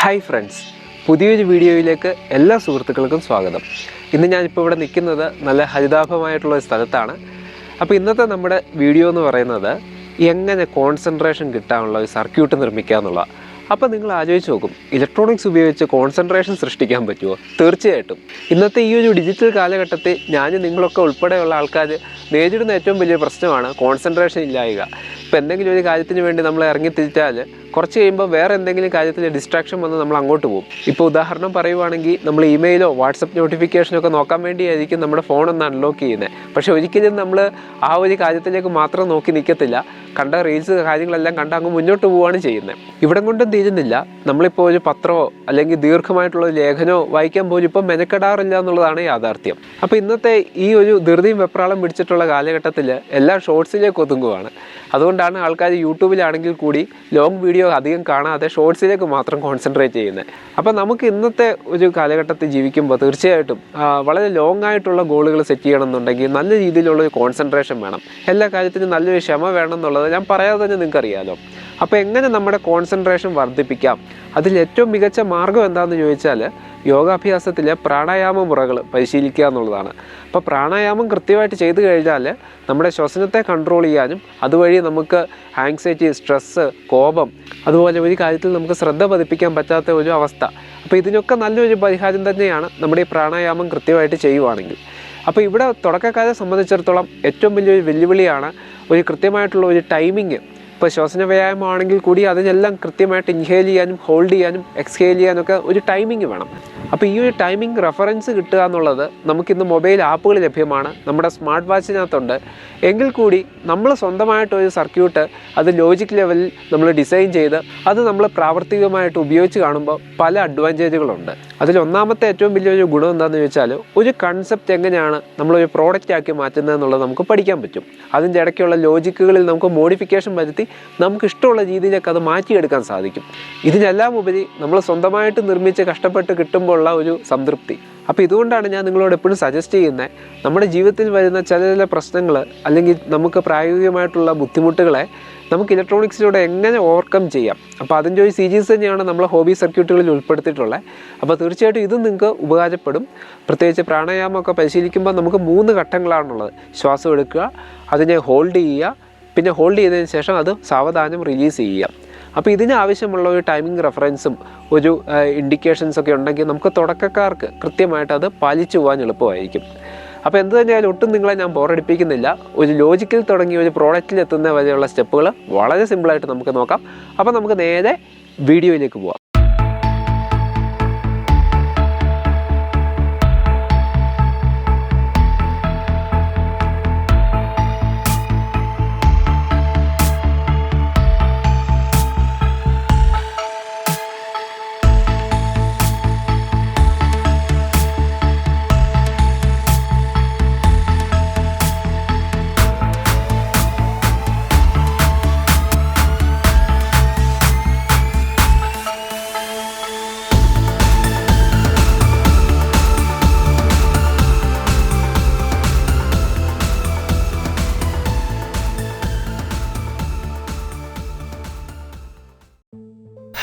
Hi friends, പുതിയൊരു വീഡിയോയിലേക്ക് എല്ലാ സുഹൃത്തുക്കൾക്കും സ്വാഗതം. ഇന്ന് ഞാനിപ്പോൾ ഇവിടെ നിൽക്കുന്നത് നല്ല ഹരിതാഭമായിട്ടുള്ള ഒരു സ്ഥലത്താണ്. അപ്പോൾ ഇന്നത്തെ നമ്മുടെ വീഡിയോ എന്ന് പറയുന്നത് എങ്ങനെ കോൺസെൻട്രേഷൻ കിട്ടാനുള്ള ഒരു സർക്യൂട്ട് നിർമ്മിക്കുക എന്നുള്ളതാണ്. അപ്പോൾ നിങ്ങൾ ആലോചിച്ച് നോക്കും, ഇലക്ട്രോണിക്സ് ഉപയോഗിച്ച് കോൺസെൻട്രേഷൻ സൃഷ്ടിക്കാൻ പറ്റുമോ? തീർച്ചയായിട്ടും. ഇന്നത്തെ ഈ ഒരു ഡിജിറ്റൽ കാലഘട്ടത്തിൽ നിങ്ങളൊക്കെ ഉൾപ്പെടെയുള്ള ആൾക്കാർ നേരിടുന്ന ഏറ്റവും വലിയ പ്രശ്നമാണ് കോൺസെൻട്രേഷൻ ഇല്ലായ്ക. ഇപ്പോൾ എന്തെങ്കിലും ഒരു കാര്യത്തിന് വേണ്ടി നമ്മൾ ഇറങ്ങിത്തിരിച്ചാൽ കുറച്ച് കഴിയുമ്പോൾ വേറെ എന്തെങ്കിലും കാര്യത്തിൽ ഡിസ്ട്രാക്ഷൻ വന്ന് നമ്മൾ അങ്ങോട്ട് പോകും. ഇപ്പോൾ ഉദാഹരണം പറയുവാണെങ്കിൽ, നമ്മൾ ഇമെയിലോ വാട്സപ്പ് നോട്ടിഫിക്കേഷനോ ഒക്കെ നോക്കാൻ വേണ്ടിയായിരിക്കും നമ്മുടെ ഫോണൊന്ന് അൺലോക്ക് ചെയ്യുന്നത്. പക്ഷേ ഒരിക്കലും നമ്മൾ ആ ഒരു കാര്യത്തിലേക്ക് മാത്രം നോക്കി നിൽക്കത്തില്ല. കണ്ട റീൽസ് കാര്യങ്ങളെല്ലാം കണ്ട് അങ്ങ് മുന്നോട്ട് പോവുകയാണ് ചെയ്യുന്നത്. ഇവിടം കൊണ്ടും തീരുന്നില്ല. നമ്മളിപ്പോൾ ഒരു പത്രമോ അല്ലെങ്കിൽ ദീർഘമായിട്ടുള്ള ലേഖനമോ വായിക്കാൻ പോലും ഇപ്പം മെനക്കെടാറില്ല എന്നുള്ളതാണ് യാഥാർത്ഥ്യം. അപ്പോൾ ഇന്നത്തെ ഈ ഒരു ധൃതിയും വെപ്രാളം പിടിച്ചിട്ടുള്ള കാലഘട്ടത്തിൽ എല്ലാം ഷോർട്സിലേക്ക് ഒതുങ്ങുകയാണ്. അതുകൊണ്ടാണ് ആൾക്കാർ യൂട്യൂബിലാണെങ്കിൽ കൂടി ലോങ് വീഡിയോ അധികം കാണാതെ ഷോർട്സിലേക്ക് മാത്രം കോൺസെൻട്രേറ്റ് ചെയ്യുന്നത്. അപ്പോൾ നമുക്ക് ഇന്നത്തെ ഒരു കാലഘട്ടത്തിൽ ജീവിക്കുമ്പോൾ തീർച്ചയായിട്ടും വളരെ ലോങ് ആയിട്ടുള്ള ഗോളുകൾ സെറ്റ് ചെയ്യണമെന്നുണ്ടെങ്കിൽ നല്ല രീതിയിലുള്ള ഒരു കോൺസെൻട്രേഷൻ വേണം. എല്ലാ കാര്യത്തിനും നല്ലൊരു ക്ഷമ വേണം എന്നുള്ളത് ഞാൻ പറയാതെ തന്നെ നിങ്ങൾക്കറിയാലോ. അപ്പോൾ എങ്ങനെ നമ്മുടെ കോൺസെൻട്രേഷൻ വർദ്ധിപ്പിക്കാം? അതിൽ ഏറ്റവും മികച്ച മാർഗ്ഗം എന്താണെന്ന് ചോദിച്ചാൽ, യോഗാഭ്യാസത്തിലെ പ്രാണായാമ മുറകൾ പരിശീലിക്കുക എന്നുള്ളതാണ്. അപ്പോൾ പ്രാണായാമം കൃത്യമായിട്ട് ചെയ്തു കഴിഞ്ഞാൽ നമ്മുടെ ശ്വസനത്തെ കൺട്രോൾ ചെയ്യാനും അതുവഴി നമുക്ക് ആങ്സൈറ്റി, സ്ട്രെസ്സ്, കോപം, അതുപോലെ ഒരു കാര്യത്തിൽ നമുക്ക് ശ്രദ്ധ പതിപ്പിക്കാൻ പറ്റാത്ത ഒരു അവസ്ഥ, അപ്പോൾ ഇതിനൊക്കെ നല്ലൊരു പരിഹാരം തന്നെയാണ് നമ്മുടെ ഈ പ്രാണായാമം കൃത്യമായിട്ട് ചെയ്യുവാണെങ്കിൽ. അപ്പോൾ ഇവിടെ തുടക്കക്കാരെ സംബന്ധിച്ചിടത്തോളം ഏറ്റവും വലിയൊരു വെല്ലുവിളിയാണ് ഒരു കൃത്യമായിട്ടുള്ള ഒരു ടൈമിങ്. ഇപ്പോൾ ശ്വസന വ്യായാമമാണെങ്കിൽ കൂടി അതിനെല്ലാം കൃത്യമായിട്ട് ഇൻഹേൽ ചെയ്യാനും ഹോൾഡ് ചെയ്യാനും എക്സ്ഹേൽ ചെയ്യാനൊക്കെ ഒരു ടൈമിങ് വേണം. അപ്പോൾ ഈ ഒരു ടൈമിംഗ് റെഫറൻസ് കിട്ടുക എന്നുള്ളത് നമുക്കിന്ന് മൊബൈൽ ആപ്പുകൾ ലഭ്യമാണ്, നമ്മുടെ സ്മാർട്ട് വാച്ചിനകത്തുണ്ട്. എങ്കിൽ കൂടി നമ്മൾ സ്വന്തമായിട്ടൊരു സർക്യൂട്ട് അത് ലോജിക് ലെവലിൽ നമ്മൾ ഡിസൈൻ ചെയ്ത് അത് നമ്മൾ പ്രാവർത്തികമായിട്ട് ഉപയോഗിച്ച് കാണുമ്പോൾ പല അഡ്വാൻറ്റേജുകളുണ്ട്. അതിലൊന്നാമത്തെ ഏറ്റവും വലിയൊരു ഗുണം എന്താണെന്ന് ചോദിച്ചാൽ, ഒരു കൺസെപ്റ്റ് എങ്ങനെയാണ് നമ്മളൊരു പ്രോഡക്റ്റ് ആക്കി മാറ്റുന്നത് എന്നുള്ളത് നമുക്ക് പഠിക്കാൻ പറ്റും. അതിൻ്റെ ഇടയ്ക്കുള്ള ലോജിക്കുകളിൽ നമുക്ക് മോഡിഫിക്കേഷൻ വരുത്തി നമുക്ക് ഇഷ്ടമുള്ള രീതിയിലേക്ക് അത് മാറ്റിയെടുക്കാൻ സാധിക്കും. ഇതിനെല്ലാം ഉപരി നമ്മൾ സ്വന്തമായിട്ട് നിർമ്മിച്ച് കഷ്ടപ്പെട്ട് കിട്ടുമ്പോൾ ഉള്ള ഒരു സംതൃപ്തി. അപ്പോൾ ഇതുകൊണ്ടാണ് ഞാൻ നിങ്ങളോട് എപ്പോഴും സജസ്റ്റ് ചെയ്യുന്നത്, നമ്മുടെ ജീവിതത്തിൽ വരുന്ന ചില പ്രശ്നങ്ങൾ അല്ലെങ്കിൽ നമുക്ക് പ്രായോഗികമായിട്ടുള്ള ബുദ്ധിമുട്ടുകളെ നമുക്ക് ഇലക്ട്രോണിക്സിലൂടെ എങ്ങനെ ഓവർകം ചെയ്യാം. അപ്പോൾ അതിൻ്റെ ഒരു സീരീസ് തന്നെയാണ് നമ്മൾ ഹോബി സർക്യൂട്ടുകളിൽ ഉൾപ്പെടുത്തിയിട്ടുള്ളത്. അപ്പോൾ തീർച്ചയായിട്ടും ഇത് നിങ്ങൾക്ക് ഉപകാരപ്പെടും. പ്രത്യേകിച്ച് പ്രാണായാമമൊക്കെ പരിശീലിക്കുമ്പോൾ നമുക്ക് 3 ഘട്ടങ്ങളാണുള്ളത്. ശ്വാസം എടുക്കുക, അതിനെ ഹോൾഡ് ചെയ്യുക, പിന്നെ ഹോൾഡ് ചെയ്തതിന് ശേഷം അത് സാവധാനം റിലീസ് ചെയ്യുക. അപ്പോൾ ഇതിനാവശ്യമുള്ള ഒരു ടൈമിംഗ് റെഫറൻസും ഒരു ഇൻഡിക്കേഷൻസൊക്കെ ഉണ്ടെങ്കിൽ നമുക്ക് തുടക്കക്കാർക്ക് കൃത്യമായിട്ട് അത് പാലിച്ചു പോകാൻ എളുപ്പമായിരിക്കും. അപ്പോൾ എന്ത് തന്നെയായാലും ഒട്ടും നിങ്ങളെ ഞാൻ ബോറടിപ്പിക്കുന്നില്ല. ഒരു ലോജിക്കിൽ തുടങ്ങി ഒരു പ്രോഡക്റ്റിൽ എത്തുന്ന വരെയുള്ള സ്റ്റെപ്പുകൾ വളരെ സിമ്പിളായിട്ട് നമുക്ക് നോക്കാം. അപ്പോൾ നമുക്ക് നേരെ വീഡിയോയിലേക്ക് പോവാം.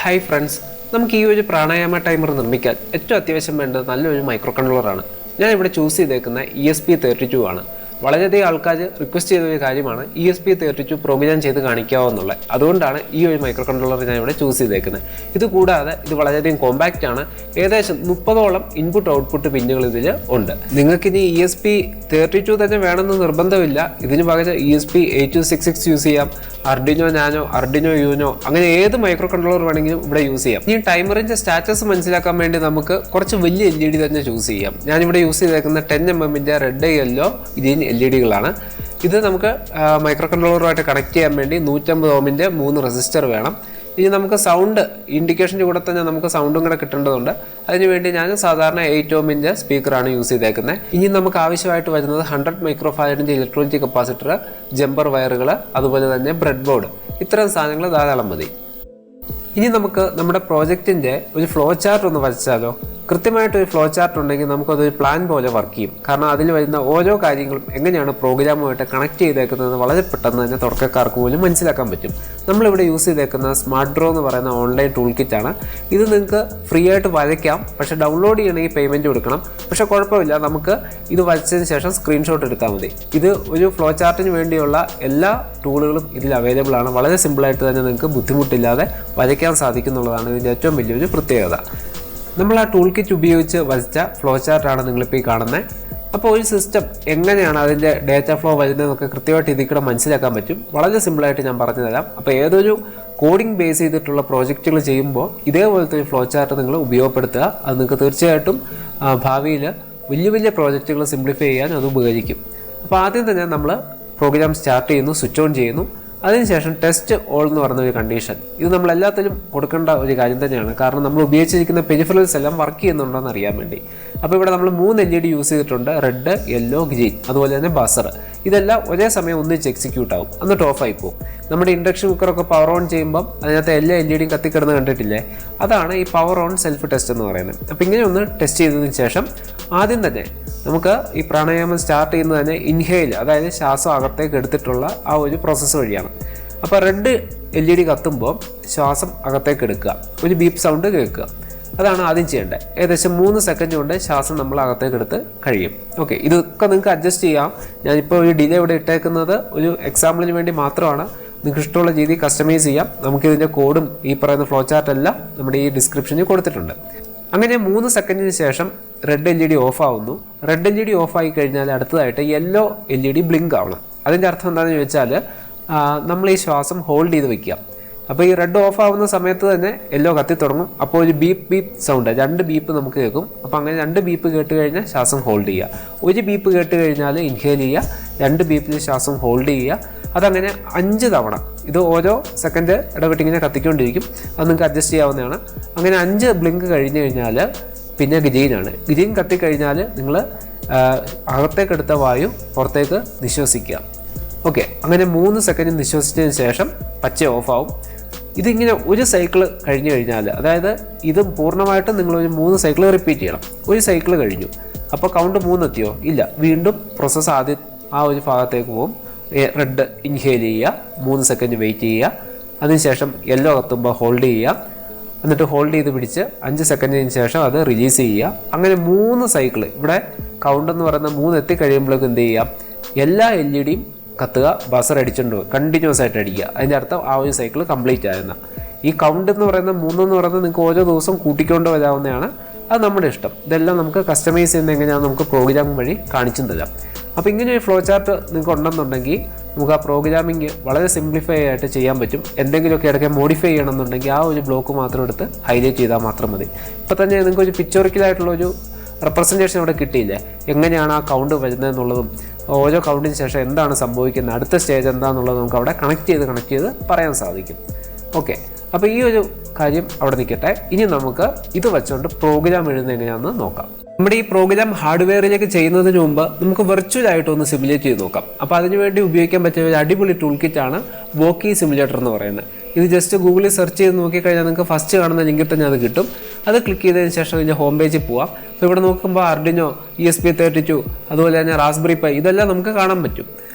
ഹായ് ഫ്രണ്ട്സ്, നമുക്ക് ഈ ഒരു പ്രാണായാമ ടൈമർ നിർമ്മിക്കാൻ ഏറ്റവും അത്യാവശ്യം വേണ്ടത് നല്ലൊരു മൈക്രോ കൺട്രോളറാണ്. ഞാൻ ഇവിടെ ചൂസ് ചെയ്തേക്കുന്ന ESP32 ആണ്. വളരെയധികം ആൾക്കാർ റിക്വസ്റ്റ് ചെയ്തൊരു കാര്യമാണ് ESP32 പ്രോഗ്രാം ചെയ്ത് കാണിക്കാവുന്നുള്ളത്. അതുകൊണ്ടാണ് ഈ ഒരു മൈക്രോ കൺട്രോളർ ഞാൻ ഇവിടെ ചൂസ് ചെയ്തേക്കുന്നത്. ഇത് കൂടാതെ ഇത് വളരെയധികം കോമ്പാക്റ്റ് ആണ്. ഏകദേശം 30ഓളം ഇൻപുട്ട് ഔട്ട്പുട്ട് പിന്നുകൾ ഇതിൽ ഉണ്ട്. നിങ്ങൾക്കിനി ESP32 തന്നെ വേണമെന്ന് നിർബന്ധമില്ല. ഇതിന് പകരം ESP8266 യൂസ് ചെയ്യാം, അർഡിനോ നാനോ, അർഡിനോ യൂനോ, അങ്ങനെ ഏത് മൈക്രോ കൺട്രോളർ വേണമെങ്കിലും ഇവിടെ യൂസ് ചെയ്യാം. ഈ ടൈമറിൻ്റെ സ്റ്റാറ്റസ് മനസ്സിലാക്കാൻ വേണ്ടി നമുക്ക് കുറച്ച് വലിയ LED തന്നെ ചൂസ് ചെയ്യാം. ഞാനിവിടെ യൂസ് ചെയ്തേക്കുന്ന 10mm റെഡ്, യെല്ലോ, ഗ്രീൻ LED-കളാണ്. ഇത് നമുക്ക് മൈക്രോ കൺട്രോളറുമായിട്ട് കണക്ട് ചെയ്യാൻ വേണ്ടി 150 ohms 3 റെസിസ്റ്റർ വേണം. ഇനി നമുക്ക് സൗണ്ട് ഇൻഡിക്കേഷൻ്റെ കൂടെ തന്നെ നമുക്ക് സൗണ്ടും കൂടെ കിട്ടേണ്ടതുണ്ട്. അതിനുവേണ്ടി ഞാൻ സാധാരണ 8 ohms സ്പീക്കറാണ് യൂസ് ചെയ്തേക്കുന്നത്. ഇനി നമുക്ക് ആവശ്യമായിട്ട് വരുന്നത് 100 മൈക്രോഫാരഡിൻ്റെ ഇലക്ട്രോണിക് കപ്പാസിറ്റർ, ജമ്പർ വയറുകൾ, അതുപോലെ തന്നെ ബ്രെഡ് ബോർഡ്. ഇത്തരം സാധനങ്ങൾ ധാരാളം മതി. ഇനി നമുക്ക് നമ്മുടെ പ്രോജക്റ്റിൻ്റെ ഒരു ഫ്ലോ ചാർട്ട് ഒന്ന് വരച്ചാലോ? കൃത്യമായിട്ടൊരു ഫ്ലോ ചാർട്ട് ഉണ്ടെങ്കിൽ നമുക്കതൊരു പ്ലാൻ പോലെ വർക്ക് ചെയ്യും. കാരണം അതിൽ വരുന്ന ഓരോ കാര്യങ്ങളും എങ്ങനെയാണ് പ്രോഗ്രാമുമായിട്ട് കണക്ട് ചെയ്തേക്കുന്നത് വളരെ പെട്ടെന്ന് തന്നെ തുടക്കക്കാർക്ക് പോലും മനസ്സിലാക്കാൻ പറ്റും. നമ്മളിവിടെ യൂസ് ചെയ്തേക്കുന്ന സ്മാർട്ട് ഡ്രോ എന്ന് പറയുന്ന ഓൺലൈൻ ടൂൾ കിറ്റാണ്. ഇത് നിങ്ങൾക്ക് ഫ്രീ ആയിട്ട് വരയ്ക്കാം, പക്ഷേ ഡൗൺലോഡ് ചെയ്യണമെങ്കിൽ പേയ്മെൻറ്റ് കൊടുക്കണം. പക്ഷേ കുഴപ്പമില്ല, നമുക്ക് ഇത് വരച്ചതിന് ശേഷം സ്ക്രീൻഷോട്ട് എടുത്താൽ മതി. ഇത് ഒരു ഫ്ലോ ചാർട്ടിന് വേണ്ടിയുള്ള എല്ലാ ടൂളുകളും ഇതിൽ അവൈലബിൾ ആണ്. വളരെ സിമ്പിളായിട്ട് തന്നെ നിങ്ങൾക്ക് ബുദ്ധിമുട്ടില്ലാതെ വരയ്ക്കാൻ സാധിക്കുന്നുള്ളതാണ് ഇതിൻ്റെ ഏറ്റവും വലിയൊരു പ്രത്യേകത. നമ്മൾ ആ ടൂൾ കിറ്റ് ഉപയോഗിച്ച് വരച്ച ഫ്ലോ ചാർട്ടാണ് നിങ്ങളിപ്പോൾ ഈ കാണുന്നത്. അപ്പോൾ ഒരു സിസ്റ്റം എങ്ങനെയാണ് അതിൻ്റെ ഡേറ്റ ഫ്ലോ വരുന്നതെന്നൊക്കെ കൃത്യമായിട്ട് ഇതിൽ കൂടെ മനസ്സിലാക്കാൻ പറ്റും. വളരെ സിമ്പിളായിട്ട് ഞാൻ പറഞ്ഞു തരാം. അപ്പോൾ ഏതൊരു കോഡിംഗ് ബേസ് ചെയ്തിട്ടുള്ള പ്രോജക്റ്റുകൾ ചെയ്യുമ്പോൾ ഇതേപോലത്തെ ഒരു ഫ്ലോ ചാർട്ട് നിങ്ങൾ ഉപയോഗപ്പെടുത്തുക. അത് നിങ്ങൾക്ക് തീർച്ചയായിട്ടും ഭാവിയിൽ വലിയ വലിയ പ്രോജക്റ്റുകൾ സിംപ്ലിഫൈ ചെയ്യാൻ അത് ഉപകരിക്കും. അപ്പോൾ ആദ്യം തന്നെ നമ്മൾ പ്രോഗ്രാം സ്റ്റാർട്ട് ചെയ്യുന്നു, സ്വിച്ച് ഓൺ ചെയ്യുന്നു. അതിനുശേഷം ടെസ്റ്റ് ഓൾ എന്ന് പറയുന്ന ഒരു കണ്ടീഷൻ, ഇത് നമ്മളെല്ലാത്തിലും കൊടുക്കേണ്ട ഒരു കാര്യം തന്നെയാണ്. കാരണം നമ്മൾ ഉപയോഗിച്ചിരിക്കുന്ന പെരിഫറൽസ് എല്ലാം വർക്ക് ചെയ്യുന്നുണ്ടോ എന്ന് അറിയാൻ വേണ്ടി. അപ്പോൾ ഇവിടെ നമ്മൾ 3 LED യൂസ് ചെയ്തിട്ടുണ്ട്: റെഡ്, യെല്ലോ, ഗ്രീൻ, അതുപോലെ തന്നെ ബസർ. ഇതെല്ലാം ഒരേ സമയം ഒന്നിച്ച് എക്സിക്യൂട്ട് ആവും, എന്നിട്ട് ഓഫായി പോകും. നമ്മുടെ ഇൻഡക്ഷൻ കുക്കറൊക്കെ പവർ ഓൺ ചെയ്യുമ്പം അതിനകത്ത് എല്ലാ LED കത്തിക്കിടന്ന് കണ്ടിട്ടില്ലേ? അതാണ് ഈ പവർ ഓൺ സെൽഫ് ടെസ്റ്റ് എന്ന് പറയുന്നത്. അപ്പോൾ ഇങ്ങനെ ഒന്ന് ടെസ്റ്റ് ചെയ്തതിന് ശേഷം ആദ്യം തന്നെ നമുക്ക് ഈ പ്രാണായാമം സ്റ്റാർട്ട് ചെയ്യുന്നത് തന്നെ ഇൻഹെയിൽ, അതായത് ശ്വാസം അകത്തേക്ക് എടുത്തിട്ടുള്ള ആ ഒരു പ്രോസസ്സ് വഴിയാണ്. അപ്പോൾ റെഡ് LED കത്തുമ്പോൾ ശ്വാസം അകത്തേക്ക് എടുക്കുക, ഒരു ബീപ്പ് സൗണ്ട് കേൾക്കുക. അതാണ് ആദ്യം ചെയ്യേണ്ടത്. ഏകദേശം 3 സെക്കൻഡ് കൊണ്ട് ശ്വാസം നമ്മൾ അകത്തേക്ക് എടുത്ത് കഴിയും. ഓക്കെ, ഇതൊക്കെ നിങ്ങൾക്ക് അഡ്ജസ്റ്റ് ചെയ്യാം. ഞാനിപ്പോൾ ഒരു ഡിലേ ഇവിടെ ഇട്ടേക്കുന്നത് ഒരു എക്സാമ്പിളിന് വേണ്ടി മാത്രമാണ്. നിങ്ങൾക്ക് ഇഷ്ടമുള്ള രീതി കസ്റ്റമൈസ് ചെയ്യാം. നമുക്കിതിൻ്റെ കോഡും ഈ പറയുന്ന ഫ്ലോ ചാർട്ടെല്ലാം നമ്മുടെ ഈ ഡിസ്ക്രിപ്ഷനിൽ കൊടുത്തിട്ടുണ്ട്. അങ്ങനെ 3 സെക്കൻഡിന് ശേഷം റെഡ് LED ഓഫ് ആവുന്നു. റെഡ് LED ഓഫ് ആയി കഴിഞ്ഞാൽ അടുത്തതായിട്ട് യെല്ലോ LED ബ്ലിങ്ക് ആവണം. അതിൻ്റെ അർത്ഥം എന്താണെന്ന് ചോദിച്ചാൽ നമ്മൾ ഈ ശ്വാസം ഹോൾഡ് ചെയ്ത് വെക്കുക. അപ്പോൾ ഈ റെഡ് ഓഫ് ആവുന്ന സമയത്ത് തന്നെ യെല്ലോ കത്തി തുടങ്ങും. അപ്പോൾ ഒരു ബീപ്പ് സൗണ്ട്, 2 ബീപ്പ് നമുക്ക് കേൾക്കും. അപ്പോൾ അങ്ങനെ 2 ബീപ്പ് കേട്ട് കഴിഞ്ഞാൽ ശ്വാസം ഹോൾഡ് ചെയ്യുക. ഒരു ബീപ്പ് കേട്ട് കഴിഞ്ഞാൽ ഇൻഹേൽ ചെയ്യുക, 2 ബീപ്പിൽ ശ്വാസം ഹോൾഡ് ചെയ്യുക. അതങ്ങനെ 5 തവണ, ഇത് ഓരോ സെക്കൻഡ് ഇടവിട്ടിങ്ങനെ കത്തിക്കൊണ്ടിരിക്കും. അത് നിങ്ങൾക്ക് അഡ്ജസ്റ്റ് ചെയ്യാവുന്നതാണ്. അങ്ങനെ 5 ബ്ലിങ്ക് കഴിഞ്ഞ് കഴിഞ്ഞാൽ പിന്നെ ഗ്രീനാണ്. ഗ്രീൻ കത്തിക്കഴിഞ്ഞാൽ നിങ്ങൾ അകത്തേക്കെടുത്ത വായു പുറത്തേക്ക് നിശ്വസിക്കുക. ഓക്കെ, അങ്ങനെ 3 സെക്കൻഡ് നിശ്വസിച്ചതിന് ശേഷം പച്ച ഓഫാവും. ഇതിങ്ങനെ ഒരു സൈക്കിൾ കഴിഞ്ഞ് കഴിഞ്ഞാൽ, അതായത് ഇത് പൂർണ്ണമായിട്ടും നിങ്ങളൊരു 3 സൈക്കിൾ റിപ്പീറ്റ് ചെയ്യണം. ഒരു സൈക്കിൾ കഴിഞ്ഞു, അപ്പോൾ കൗണ്ട് 3 എത്തിയോ? ഇല്ല, വീണ്ടും പ്രോസസ്സ് ആദ്യം ആ ഒരു ഭാഗത്തേക്ക് പോകും. റെഡ് ഇൻഹേൽ ചെയ്യുക, 3 സെക്കൻഡ് വെയിറ്റ് ചെയ്യുക. അതിനുശേഷം യെല്ലോ കത്തുമ്പോൾ ഹോൾഡ് ചെയ്യുക, എന്നിട്ട് ഹോൾഡ് ചെയ്ത് പിടിച്ച് 5 സെക്കൻഡിന് ശേഷം അത് റിലീസ് ചെയ്യുക. അങ്ങനെ 3 സൈക്കിൾ, ഇവിടെ കൗണ്ട് എന്ന് പറയുന്ന 3 എത്തിക്കഴിയുമ്പോഴേക്കും എന്ത് ചെയ്യുക? എല്ലാ LED കത്തുക, ബസർ അടിച്ചുകൊണ്ട് കണ്ടിന്യൂസ് ആയിട്ട് അടിക്കുക. അതിൻ്റെ അർത്ഥം ആ ഒരു സൈക്കിൾ കംപ്ലീറ്റ് ആയെന്ന. ഈ കൗണ്ട് എന്ന് പറയുന്നത് 3 എന്ന് പറയുന്നത് നിങ്ങൾക്ക് ഓരോ ദിവസം കൂട്ടിക്കൊണ്ട് വരാവുന്നതാണ്. അത് നമ്മുടെ ഇഷ്ടം. ഇതെല്ലാം നമുക്ക് കസ്റ്റമൈസ് ചെയ്യുന്നത് എങ്ങനെയാണെന്ന് നമുക്ക് പ്രോഗ്രാം വഴി കാണിച്ചും തരാം. അപ്പോൾ ഇങ്ങനെ ഒരു ഫ്ലോ ചാർട്ട് നിങ്ങൾക്ക് ഉണ്ടെന്നുണ്ടെങ്കിൽ നമുക്ക് ആ പ്രോഗ്രാമിങ് വളരെ സിംപ്ലിഫൈ ആയിട്ട് ചെയ്യാൻ പറ്റും. എന്തെങ്കിലുമൊക്കെ ഇടയ്ക്ക് മോഡിഫൈ ചെയ്യണമെന്നുണ്ടെങ്കിൽ ആ ഒരു ബ്ലോക്ക് മാത്രം എടുത്ത് ഹൈലൈറ്റ് ചെയ്താൽ മാത്രം മതി. ഇപ്പോൾ തന്നെ നിങ്ങൾക്ക് ഒരു പിക്ചോറിക്കലായിട്ടുള്ളൊരു റെപ്രസെൻറ്റേഷൻ ഇവിടെ കിട്ടിയില്ലേ? എങ്ങനെയാണ് ആ കൗണ്ട് വരുന്നതെന്നുള്ളതും ഓരോ കൗണ്ടിന് ശേഷം എന്താണ് സംഭവിക്കുന്നത്, അടുത്ത സ്റ്റേജ് എന്താണെന്നുള്ളത് നമുക്ക് അവിടെ കണക്ട് ചെയ്ത് പറയാൻ സാധിക്കും. ഓക്കെ, അപ്പോൾ ഈ ഒരു കാര്യം അവിടെ നിൽക്കട്ടെ. ഇനി നമുക്ക് ഇത് വെച്ചുകൊണ്ട് പ്രോഗ്രാം എഴുതുന്നത് എങ്ങനെയാണെന്ന് നോക്കാം. നമ്മുടെ ഈ പ്രോഗ്രാം ഹാർഡ്വെയറിലേക്ക് ചെയ്യുന്നതിന് മുമ്പ് നമുക്ക് വെർച്വലായിട്ടൊന്ന് സിമുലേറ്റ് ചെയ്ത് നോക്കാം. അപ്പോൾ അതിനുവേണ്ടി ഉപയോഗിക്കാൻ പറ്റിയ ഒരു അടിപൊളി ടൂൾ കിറ്റാണ് വോക്കി സിമുലേറ്റർ എന്ന് പറയുന്നത്. ഇത് ജസ്റ്റ് ഗൂഗിളിൽ സെർച്ച് ചെയ്ത് നോക്കിക്കഴിഞ്ഞാൽ നിങ്ങൾക്ക് ഫസ്റ്റ് കാണുന്ന ലിങ്കിൽ തന്നെ അത് കിട്ടും. അത് ക്ലിക്ക് ചെയ്തതിന് ശേഷം ഇതിൻ്റെ ഹോം പേജിൽ പോവാം. അപ്പോൾ ഇവിടെ നോക്കുമ്പോൾ ആർഡിനോ, ESP32, അതുപോലെ തന്നെ റാസ്ബെറി പൈ, ഇതെല്ലാം നമുക്ക് കാണാൻ പറ്റും.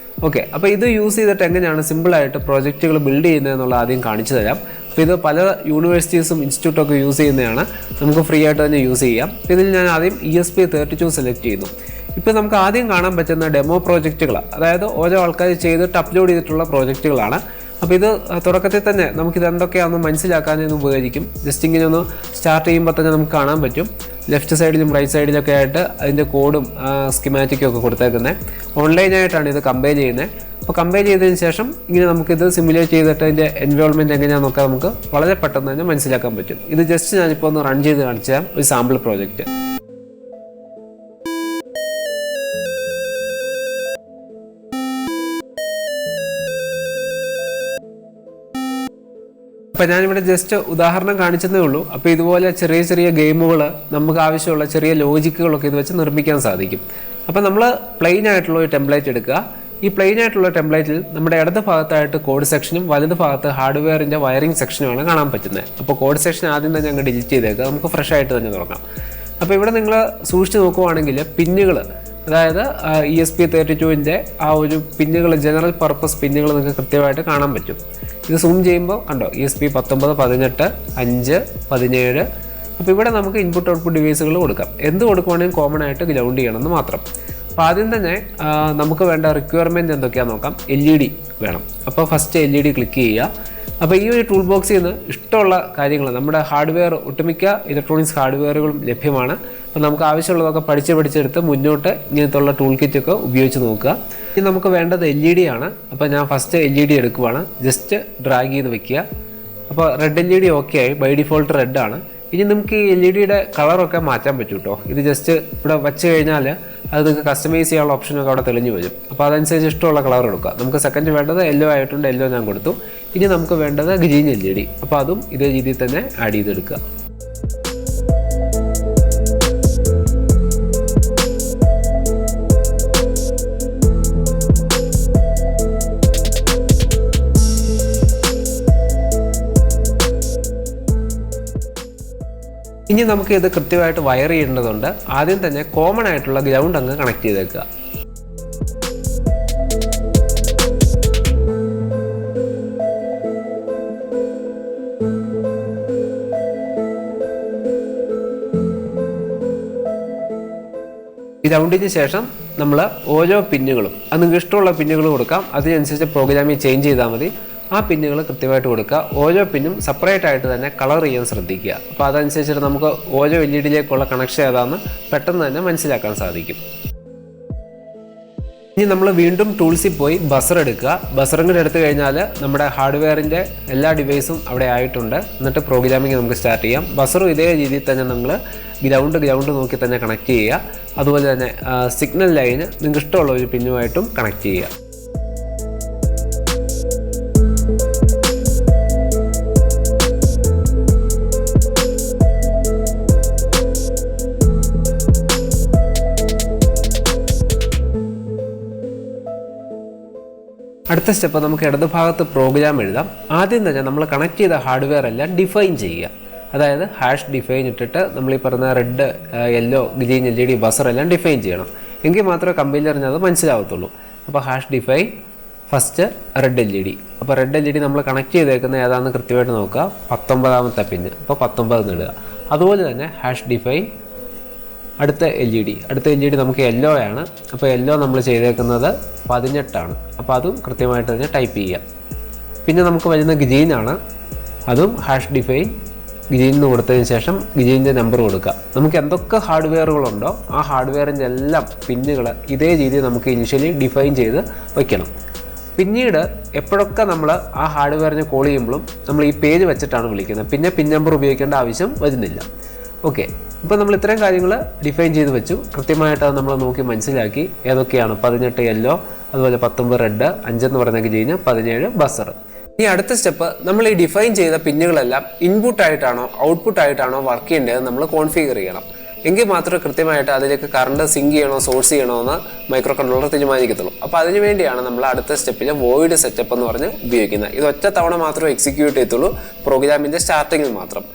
ഓക്കെ, അപ്പോൾ ഇത് യൂസ് ചെയ്തിട്ട് എങ്ങനെയാണ് സിമ്പിളായിട്ട് പ്രോജക്റ്റുകൾ ബിൽഡ് ചെയ്യുന്നതെന്നുള്ള ആദ്യം കാണിച്ചു തരാം. അപ്പോൾ ഇത് പല യൂണിവേഴ്സിറ്റീസും ഇൻസ്റ്റിറ്റ്യൂട്ടൊക്കെ യൂസ് ചെയ്യുന്നതാണ്. നമുക്ക് ഫ്രീ ആയിട്ട് തന്നെ യൂസ് ചെയ്യാം. ഇതിൽ ഞാൻ ആദ്യം ESP32 സെലക്ട് ചെയ്യുന്നു. ഇപ്പോൾ നമുക്ക് ആദ്യം കാണാൻ പറ്റുന്ന ഡെമോ പ്രോജക്റ്റുകളാണ്, അതായത് ഓരോ ആൾക്കാർ ചെയ്തിട്ട് അപ്ലോഡ് ചെയ്തിട്ടുള്ള പ്രോജക്റ്റുകളാണ്. അപ്പോൾ ഇത് തുടക്കത്തിൽ തന്നെ നമുക്കിത് എന്തൊക്കെയാണെന്ന് മനസ്സിലാക്കാനും ഉപകരിക്കും. ജസ്റ്റ് ഇങ്ങനെ ഒന്ന് സ്റ്റാർട്ട് ചെയ്യുമ്പോൾ തന്നെ നമുക്ക് കാണാൻ പറ്റും. ലെഫ്റ്റ് സൈഡിലും റൈറ്റ് സൈഡിലൊക്കെ ആയിട്ട് അതിൻ്റെ കോഡും സ്കിമാറ്റിക്കും ഒക്കെ കൊടുത്തേക്കുന്നത്. ഓൺലൈനായിട്ടാണ് ഇത് കമ്പയർ ചെയ്യുന്നത്. അപ്പോൾ കമ്പയർ ചെയ്തതിന് ശേഷം ഇങ്ങനെ നമുക്കിത് സിമുലേറ്റ് ചെയ്തിട്ട് അതിൻ്റെ എൻവയോൺമെൻറ്റ് എങ്ങനെയാണെന്നൊക്കെ നമുക്ക് വളരെ പെട്ടെന്ന് തന്നെ മനസ്സിലാക്കാൻ പറ്റും. ഇത് ജസ്റ്റ് ഞാനിപ്പോൾ ഒന്ന് റൺ ചെയ്ത് കാണിച്ചു തരാം, ഒരു സാമ്പിൾ പ്രോജക്റ്റ്. അപ്പോൾ ഞാനിവിടെ ജസ്റ്റ് ഉദാഹരണം കാണിച്ചതേ ഉള്ളൂ. അപ്പോൾ ഇതുപോലെ ചെറിയ ചെറിയ ഗെയിമുകൾ, നമുക്ക് ആവശ്യമുള്ള ചെറിയ ലോജിക്കുകളൊക്കെ ഇത് വെച്ച് നിർമ്മിക്കാൻ സാധിക്കും. അപ്പോൾ നമ്മൾ പ്ലെയിൻ ആയിട്ടുള്ള ഒരു ടെംപ്ലേറ്റ് എടുക്കുക. ഈ പ്ലെയിൻ ആയിട്ടുള്ള ടെംപ്ലേറ്റിൽ നമ്മുടെ ഇടത് ഭാഗത്തായിട്ട് കോഡ് സെക്ഷനും വലത് ഭാഗത്ത് ഹാർഡ്വെയറിൻ്റെ വയറിംഗ് സെക്ഷനുമാണ് കാണാൻ പറ്റുന്നത്. അപ്പോൾ കോഡ് സെക്ഷൻ ആദ്യം തന്നെ ഞങ്ങൾ ഡിലീറ്റ് ചെയ്തേക്കുക. നമുക്ക് ഫ്രഷ് ആയിട്ട് തന്നെ തുടങ്ങാം. അപ്പോൾ ഇവിടെ നിങ്ങൾ സൂക്ഷിച്ച് നോക്കുവാണെങ്കിൽ പിന്നുകൾ, അതായത് ESP32ൻ്റെ ആ ഒരു പിന്നുകൾ, ജനറൽ പർപ്പസ് പിന്നുകൾ നിങ്ങൾക്ക് കൃത്യമായിട്ട് കാണാൻ പറ്റും. ഇത് സൂം ചെയ്യുമ്പോൾ കണ്ടോ, ESP 19, 18, 5, 17. അപ്പോൾ ഇവിടെ നമുക്ക് ഇൻപുട്ട് ഔട്ട്പുട്ട് ഡിവൈസുകൾ കൊടുക്കാം. എന്ത് കൊടുക്കുവാണെങ്കിലും കോമൺ ആയിട്ട് ഗ്രൗണ്ട് ചെയ്യണമെന്ന് മാത്രം. അപ്പോൾ ആദ്യം തന്നെ നമുക്ക് വേണ്ട റിക്വയർമെൻറ്റ് എന്തൊക്കെയാണെന്ന് നോക്കാം. LED വേണം. അപ്പോൾ ഫസ്റ്റ് LED ക്ലിക്ക് ചെയ്യുക. അപ്പോൾ ഈ ഒരു ടൂൾ ബോക്സിൽ നിന്ന് ഇഷ്ടമുള്ള കാര്യങ്ങൾ, നമ്മുടെ ഹാർഡ്വെയർ, ഒട്ടുമിക്ക ഇലക്ട്രോണിക്സ് ഹാർഡ്വെയറുകളും ലഭ്യമാണ്. അപ്പോൾ നമുക്ക് ആവശ്യമുള്ളതൊക്കെ പഠിച്ചെടുത്ത് മുന്നോട്ട് ഇങ്ങനത്തുള്ള ടൂൾ കിറ്റൊക്കെ ഉപയോഗിച്ച് നോക്കുക. ഇനി നമുക്ക് വേണ്ടത് LED ആണ്. അപ്പോൾ ഞാൻ ഫസ്റ്റ് LED എടുക്കുവാണ്. ജസ്റ്റ് ഡ്രാഗ് ചെയ്ത് വെക്കുക. അപ്പോൾ റെഡ് LED ഓക്കെ ആയി, ബൈ ഡിഫോൾട്ട് റെഡ് ആണ്. ഇനി നമുക്ക് ഈ LED കളറൊക്കെ മാറ്റാൻ പറ്റും കേട്ടോ. ഇത് ജസ്റ്റ് ഇവിടെ വെച്ച് കഴിഞ്ഞാൽ അത് നിങ്ങൾക്ക് കസ്റ്റമൈസ് ചെയ്യാനുള്ള ഓപ്ഷനൊക്കെ അവിടെ തെളിഞ്ഞു വരും. അപ്പോൾ അതനുസരിച്ച് ഇഷ്ടമുള്ള കളർ എടുക്കുക. നമുക്ക് സെക്കൻഡ് വേണ്ടത് യെല്ലോ ആയിട്ടുണ്ട്, യെല്ലോ ഞാൻ കൊടുത്തു. ഇനി നമുക്ക് വേണ്ടത് ഗ്രീൻ LED. അപ്പോൾ അതും ഇതേ രീതിയിൽ തന്നെ ആഡ് ചെയ്തെടുക്കുക. ഇനി നമുക്ക് ഇത് കൃത്യമായിട്ട് വയർ ചെയ്യേണ്ടതുണ്ട്. ആദ്യം തന്നെ കോമൺ ആയിട്ടുള്ള ഗ്രൗണ്ട് അങ്ങ് കണക്ട് ചെയ്തേക്കുക. ഗ്രൗണ്ടിന് ശേഷം നമ്മൾ ഓരോ പിന്നുകളും, അത് നിങ്ങൾക്ക് ഇഷ്ടമുള്ള പിന്നുകൾ കൊടുക്കാം. അതിനനുസരിച്ച് പ്രോഗ്രാമിംഗ് ചേഞ്ച് ചെയ്താൽ മതി. ആ പിന്നുകൾ കൃത്യമായിട്ട് കൊടുക്കുക. ഓരോ പിന്നും സെപ്പറേറ്റ് ആയിട്ട് തന്നെ കളർ ചെയ്യാൻ ശ്രദ്ധിക്കുക. അപ്പോൾ അതനുസരിച്ചിട്ട് നമുക്ക് ഓരോ LED കണക്ഷൻ ഏതാണെന്ന് പെട്ടെന്ന് തന്നെ മനസ്സിലാക്കാൻ സാധിക്കും. ഇനി നമ്മൾ വീണ്ടും ടൂൾസിൽ പോയി ബസർ എടുക്കുക. ബസറും കൂടെ എടുത്തു കഴിഞ്ഞാൽ നമ്മുടെ ഹാർഡ്വെയറിൻ്റെ എല്ലാ ഡിവൈസും അവിടെ ആയിട്ടുണ്ട്. എന്നിട്ട് പ്രോഗ്രാമിംഗ് നമുക്ക് സ്റ്റാർട്ട് ചെയ്യാം. ബസറും ഇതേ രീതിയിൽ തന്നെ നമ്മൾ ഗ്രൗണ്ട് നോക്കി തന്നെ കണക്ട് ചെയ്യുക. അതുപോലെ തന്നെ സിഗ്നൽ ലൈന് നിങ്ങൾക്ക് ഇഷ്ടമുള്ള ഒരു പിന്നുമായിട്ടും കണക്ട് ചെയ്യുക. അടുത്ത സ്റ്റെപ്പ്, നമുക്ക് ഇടതുഭാഗത്ത് പ്രോഗ്രാം എഴുതാം. ആദ്യം തന്നെ നമ്മൾ കണക്ട് ചെയ്ത ഹാർഡ്വെയർ എല്ലാം ഡിഫൈൻ ചെയ്യുക. അതായത് ഹാഷ് ഡിഫൈൻ ഇട്ടിട്ട് നമ്മൾ ഈ പറഞ്ഞ red, yellow, green LED buzzer എല്ലാം ഡിഫൈൻ ചെയ്യണം. എങ്കിൽ മാത്രമേ കമ്പൈലറിന് അത് മനസ്സിലാവത്തുള്ളൂ. അപ്പോൾ hash define first red LED. അപ്പോൾ റെഡ് LED നമ്മൾ കണക്ട് ചെയ്തേക്കുന്ന ഏതാണെന്ന് കൃത്യമായിട്ട് നോക്കുക. 19ാമത്തെ പിന്ന്, അപ്പോൾ 19 ഇടുക. അതുപോലെ തന്നെ ഹാഷ് ഡിഫൈൻ അടുത്ത LED നമുക്ക് യെല്ലോ ആണ്. അപ്പോൾ യെല്ലോ നമ്മൾ ചെയ്തേക്കുന്നത് 18 അപ്പോൾ അതും കൃത്യമായിട്ട് തന്നെ ടൈപ്പ് ചെയ്യുക. പിന്നെ നമുക്ക് വരുന്ന ഗ്രീൻ ആണ്. അതും ഹാഷ് ഡിഫൈൻ ഗ്രീൻ എന്ന് കൊടുത്തതിന് ശേഷം ഗ്രീനിൻ്റെ നമ്പർ കൊടുക്കുക. നമുക്ക് എന്തൊക്കെ ഹാർഡ്വെയറുകളുണ്ടോ ആ ഹാർഡ്വെയറിൻ്റെ എല്ലാം പിന്നുകൾ ഇതേ രീതിയിൽ നമുക്ക് ഇനിഷ്യലി ഡിഫൈൻ ചെയ്ത് വയ്ക്കണം. പിന്നീട് എപ്പോഴൊക്കെ നമ്മൾ ആ ഹാർഡ്വെയറിനെ കോൾ ചെയ്യുമ്പോഴും നമ്മൾ ഈ പേര് വെച്ചിട്ടാണ് വിളിക്കുന്നത്. പിന്നെ പിൻ നമ്പർ ഉപയോഗിക്കേണ്ട ആവശ്യം വരുന്നില്ല. ഓക്കെ, ഇപ്പോൾ നമ്മൾ ഇത്രയും കാര്യങ്ങൾ ഡിഫൈൻ ചെയ്ത് വെച്ചു. കൃത്യമായിട്ട് അത് നമ്മൾ നോക്കി മനസ്സിലാക്കി ഏതൊക്കെയാണ്. 18 യെല്ലോ, അതുപോലെ 19 റെഡ്, 5 എന്ന് പറയുന്ന ഗ്രീന്, 17 ബസർ. ഇനി അടുത്ത സ്റ്റെപ്പ്, നമ്മൾ ഈ ഡിഫൈൻ ചെയ്ത പിന്നുകളെല്ലാം ഇൻപുട്ടായിട്ടാണോ ഔട്ട്പുട്ടായിട്ടാണോ വർക്ക് ചെയ്യേണ്ടത് നമ്മൾ കോൺഫിഗർ ചെയ്യണം. എങ്കിൽ മാത്രമേ കൃത്യമായിട്ട് അതിലേക്ക് കറണ്ട് സിങ്ക് ചെയ്യണോ സോഴ്സ് ചെയ്യണോ എന്ന് മൈക്രോ കൺട്രോളർ തീരുമാനിക്കത്തുള്ളൂ. അപ്പോൾ അതിന് വേണ്ടിയാണ് നമ്മൾ അടുത്ത സ്റ്റെപ്പിൽ വോയിഡ് സെറ്റപ്പ് എന്ന് പറഞ്ഞ് ഉപയോഗിക്കുന്നത്. ഇത് ഒറ്റ തവണ മാത്രമേ എക്സിക്യൂട്ട് ചെയ്യത്തുള്ളൂ, പ്രോഗ്രാമിൻ്റെ സ്റ്റാർട്ടിങ്ങിൽ മാത്രം.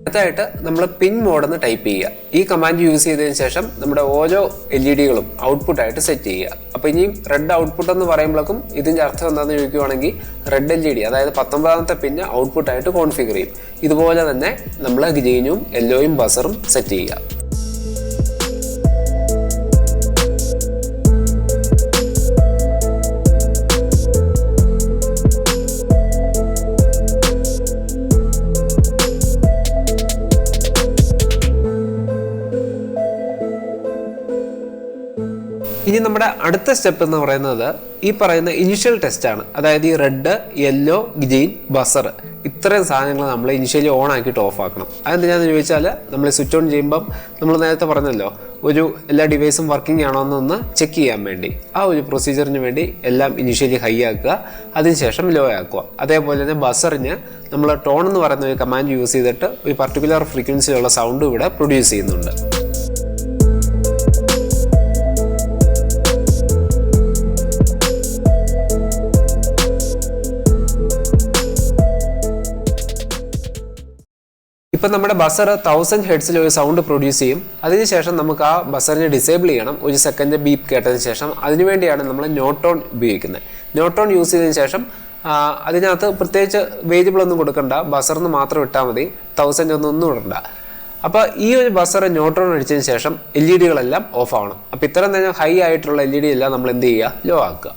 അടുത്തായിട്ട് നമ്മൾ പിൻ മോഡെന്ന് ടൈപ്പ് ചെയ്യുക. ഈ കമാൻഡ് യൂസ് ചെയ്തതിന് ശേഷം നമ്മുടെ ഓരോ LEDകളും ഔട്ട്പുട്ടായിട്ട് സെറ്റ് ചെയ്യുക. അപ്പോൾ ഇനിയും റെഡ് ഔട്ട്പുട്ട് എന്ന് പറയുമ്പോഴേക്കും ഇതിൻ്റെ അർത്ഥം എന്താണെന്ന് ചോദിക്കുകയാണെങ്കിൽ റെഡ് LED, അതായത് 19ാമത്തെ പിന്ന് ഔട്ട്പുട്ടായിട്ട് കോൺഫിഗർ ചെയ്യും. ഇതുപോലെ തന്നെ നമ്മൾ ഗ്രീനും യെല്ലോയും ബസറും സെറ്റ് ചെയ്യുക. ഇനി നമ്മുടെ അടുത്ത സ്റ്റെപ്പ് എന്ന് പറയുന്നത് ഈ പറയുന്ന ഇനിഷ്യൽ ടെസ്റ്റാണ്. അതായത് ഈ റെഡ്, യെല്ലോ, ഗ്രീൻ, ബസർ ഇത്രയും സാധനങ്ങൾ നമ്മൾ ഇനിഷ്യലി ഓൺ ആക്കിയിട്ട് ഓഫ് ആക്കണം. അതെന്തിനാന്ന് ചോദിച്ചാൽ നമ്മൾ സ്വിച്ച് ഓൺ ചെയ്യുമ്പം നമ്മൾ നേരത്തെ പറഞ്ഞല്ലോ എല്ലാ ഡിവൈസും വർക്കിംഗ് ആണോ എന്നൊന്ന് ചെക്ക് ചെയ്യാൻ വേണ്ടി. ആ ഒരു പ്രൊസീജിയറിന് വേണ്ടി എല്ലാം ഇനിഷ്യലി ഹൈ ആക്കുക, അതിനുശേഷം ലോ ആക്കുക. അതേപോലെ തന്നെ ബസറിന് നമ്മൾ ടോൺ എന്ന് പറയുന്ന ഒരു കമാൻഡ് യൂസ് ചെയ്തിട്ട് ഒരു പർട്ടിക്കുലർ ഫ്രീക്വൻസിയിലുള്ള സൗണ്ട് ഇവിടെ പ്രൊഡ്യൂസ് ചെയ്യുന്നുണ്ട്. ഇപ്പം നമ്മുടെ ബസർ 1000 ഹെഡ്സിൽ ഒരു സൗണ്ട് പ്രൊഡ്യൂസ് ചെയ്യും. അതിനുശേഷം നമുക്ക് ആ ബസറിനെ ഡിസേബിൾ ചെയ്യണം. ഒരു സെക്കൻഡ് ബീപ്പ് കേട്ടതിന് ശേഷം. അതിനുവേണ്ടിയാണ് നമ്മൾ നോട്ടോൺ ഉപയോഗിക്കുന്നത്. നോട്ടോൺ യൂസ് ചെയ്തതിന് ശേഷം അതിനകത്ത് പ്രത്യേകിച്ച് വേരിയബിൾ ഒന്നും കൊടുക്കണ്ട, ബസറിന് മാത്രം ഇട്ടാൽ മതി, 1000 ഒന്നും ഇടണ്ട. അപ്പോൾ ഈ ഒരു ബസർ നോട്ടോൺ അടിച്ചതിന് ശേഷം LED-കളെല്ലാം ഓഫ് ആവണം. അപ്പോൾ ഇത്ര നേരം ഹൈ ആയിട്ടുള്ള LED എല്ലാം നമ്മൾ എന്ത് ചെയ്യുക, ലോ ആക്കുക.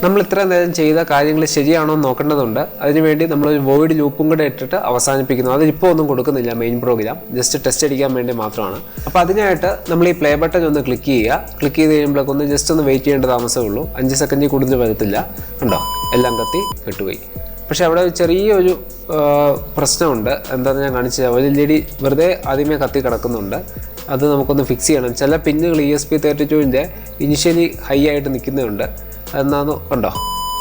നമ്മൾ ഇത്ര നേരം ചെയ്ത കാര്യങ്ങൾ ശരിയാണോ എന്ന് നോക്കേണ്ടതുണ്ട്. അതിനുവേണ്ടി നമ്മളൊരു വോയിഡ് ലൂപ്പും കൂടെ ഇട്ടിട്ട് അവസാനിപ്പിക്കുന്നു. അതിപ്പോൾ ഒന്നും കൊടുക്കുന്നില്ല മെയിൻ പ്രോഗ്രാം, ജസ്റ്റ് ടെസ്റ്റ് അടിക്കാൻ വേണ്ടി മാത്രമാണ്. അപ്പോൾ അതിനായിട്ട് നമ്മൾ ഈ പ്ലേ ബട്ടൺ ഒന്ന് ക്ലിക്ക് ചെയ്യുക. ക്ലിക്ക് ചെയ്ത് കഴിയുമ്പോഴേക്ക് ഒന്ന് ജസ്റ്റ് ഒന്ന് വെയിറ്റ് ചെയ്യേണ്ട താമസമേ ഉള്ളൂ. 5 സെക്കൻഡിൽ കൂടുതൽ വരത്തില്ല. കണ്ടോ, എല്ലാം കത്തി കെട്ടുപോയി. പക്ഷെ അവിടെ ചെറിയൊരു പ്രശ്നമുണ്ട്. എന്താണെന്ന് ഞാൻ കാണിച്ചു. ഒരു LED വെറുതെ ആദ്യമേ കത്തി കിടക്കുന്നുണ്ട്. അത് നമുക്കൊന്ന് ഫിക്സ് ചെയ്യണം. ചില പിന്നുകൾ ESP32-ൻ്റെ ഇനിഷ്യലി ഹൈ ആയിട്ട് നിൽക്കുന്നുണ്ട്. എന്നാന്ന് കണ്ടോ,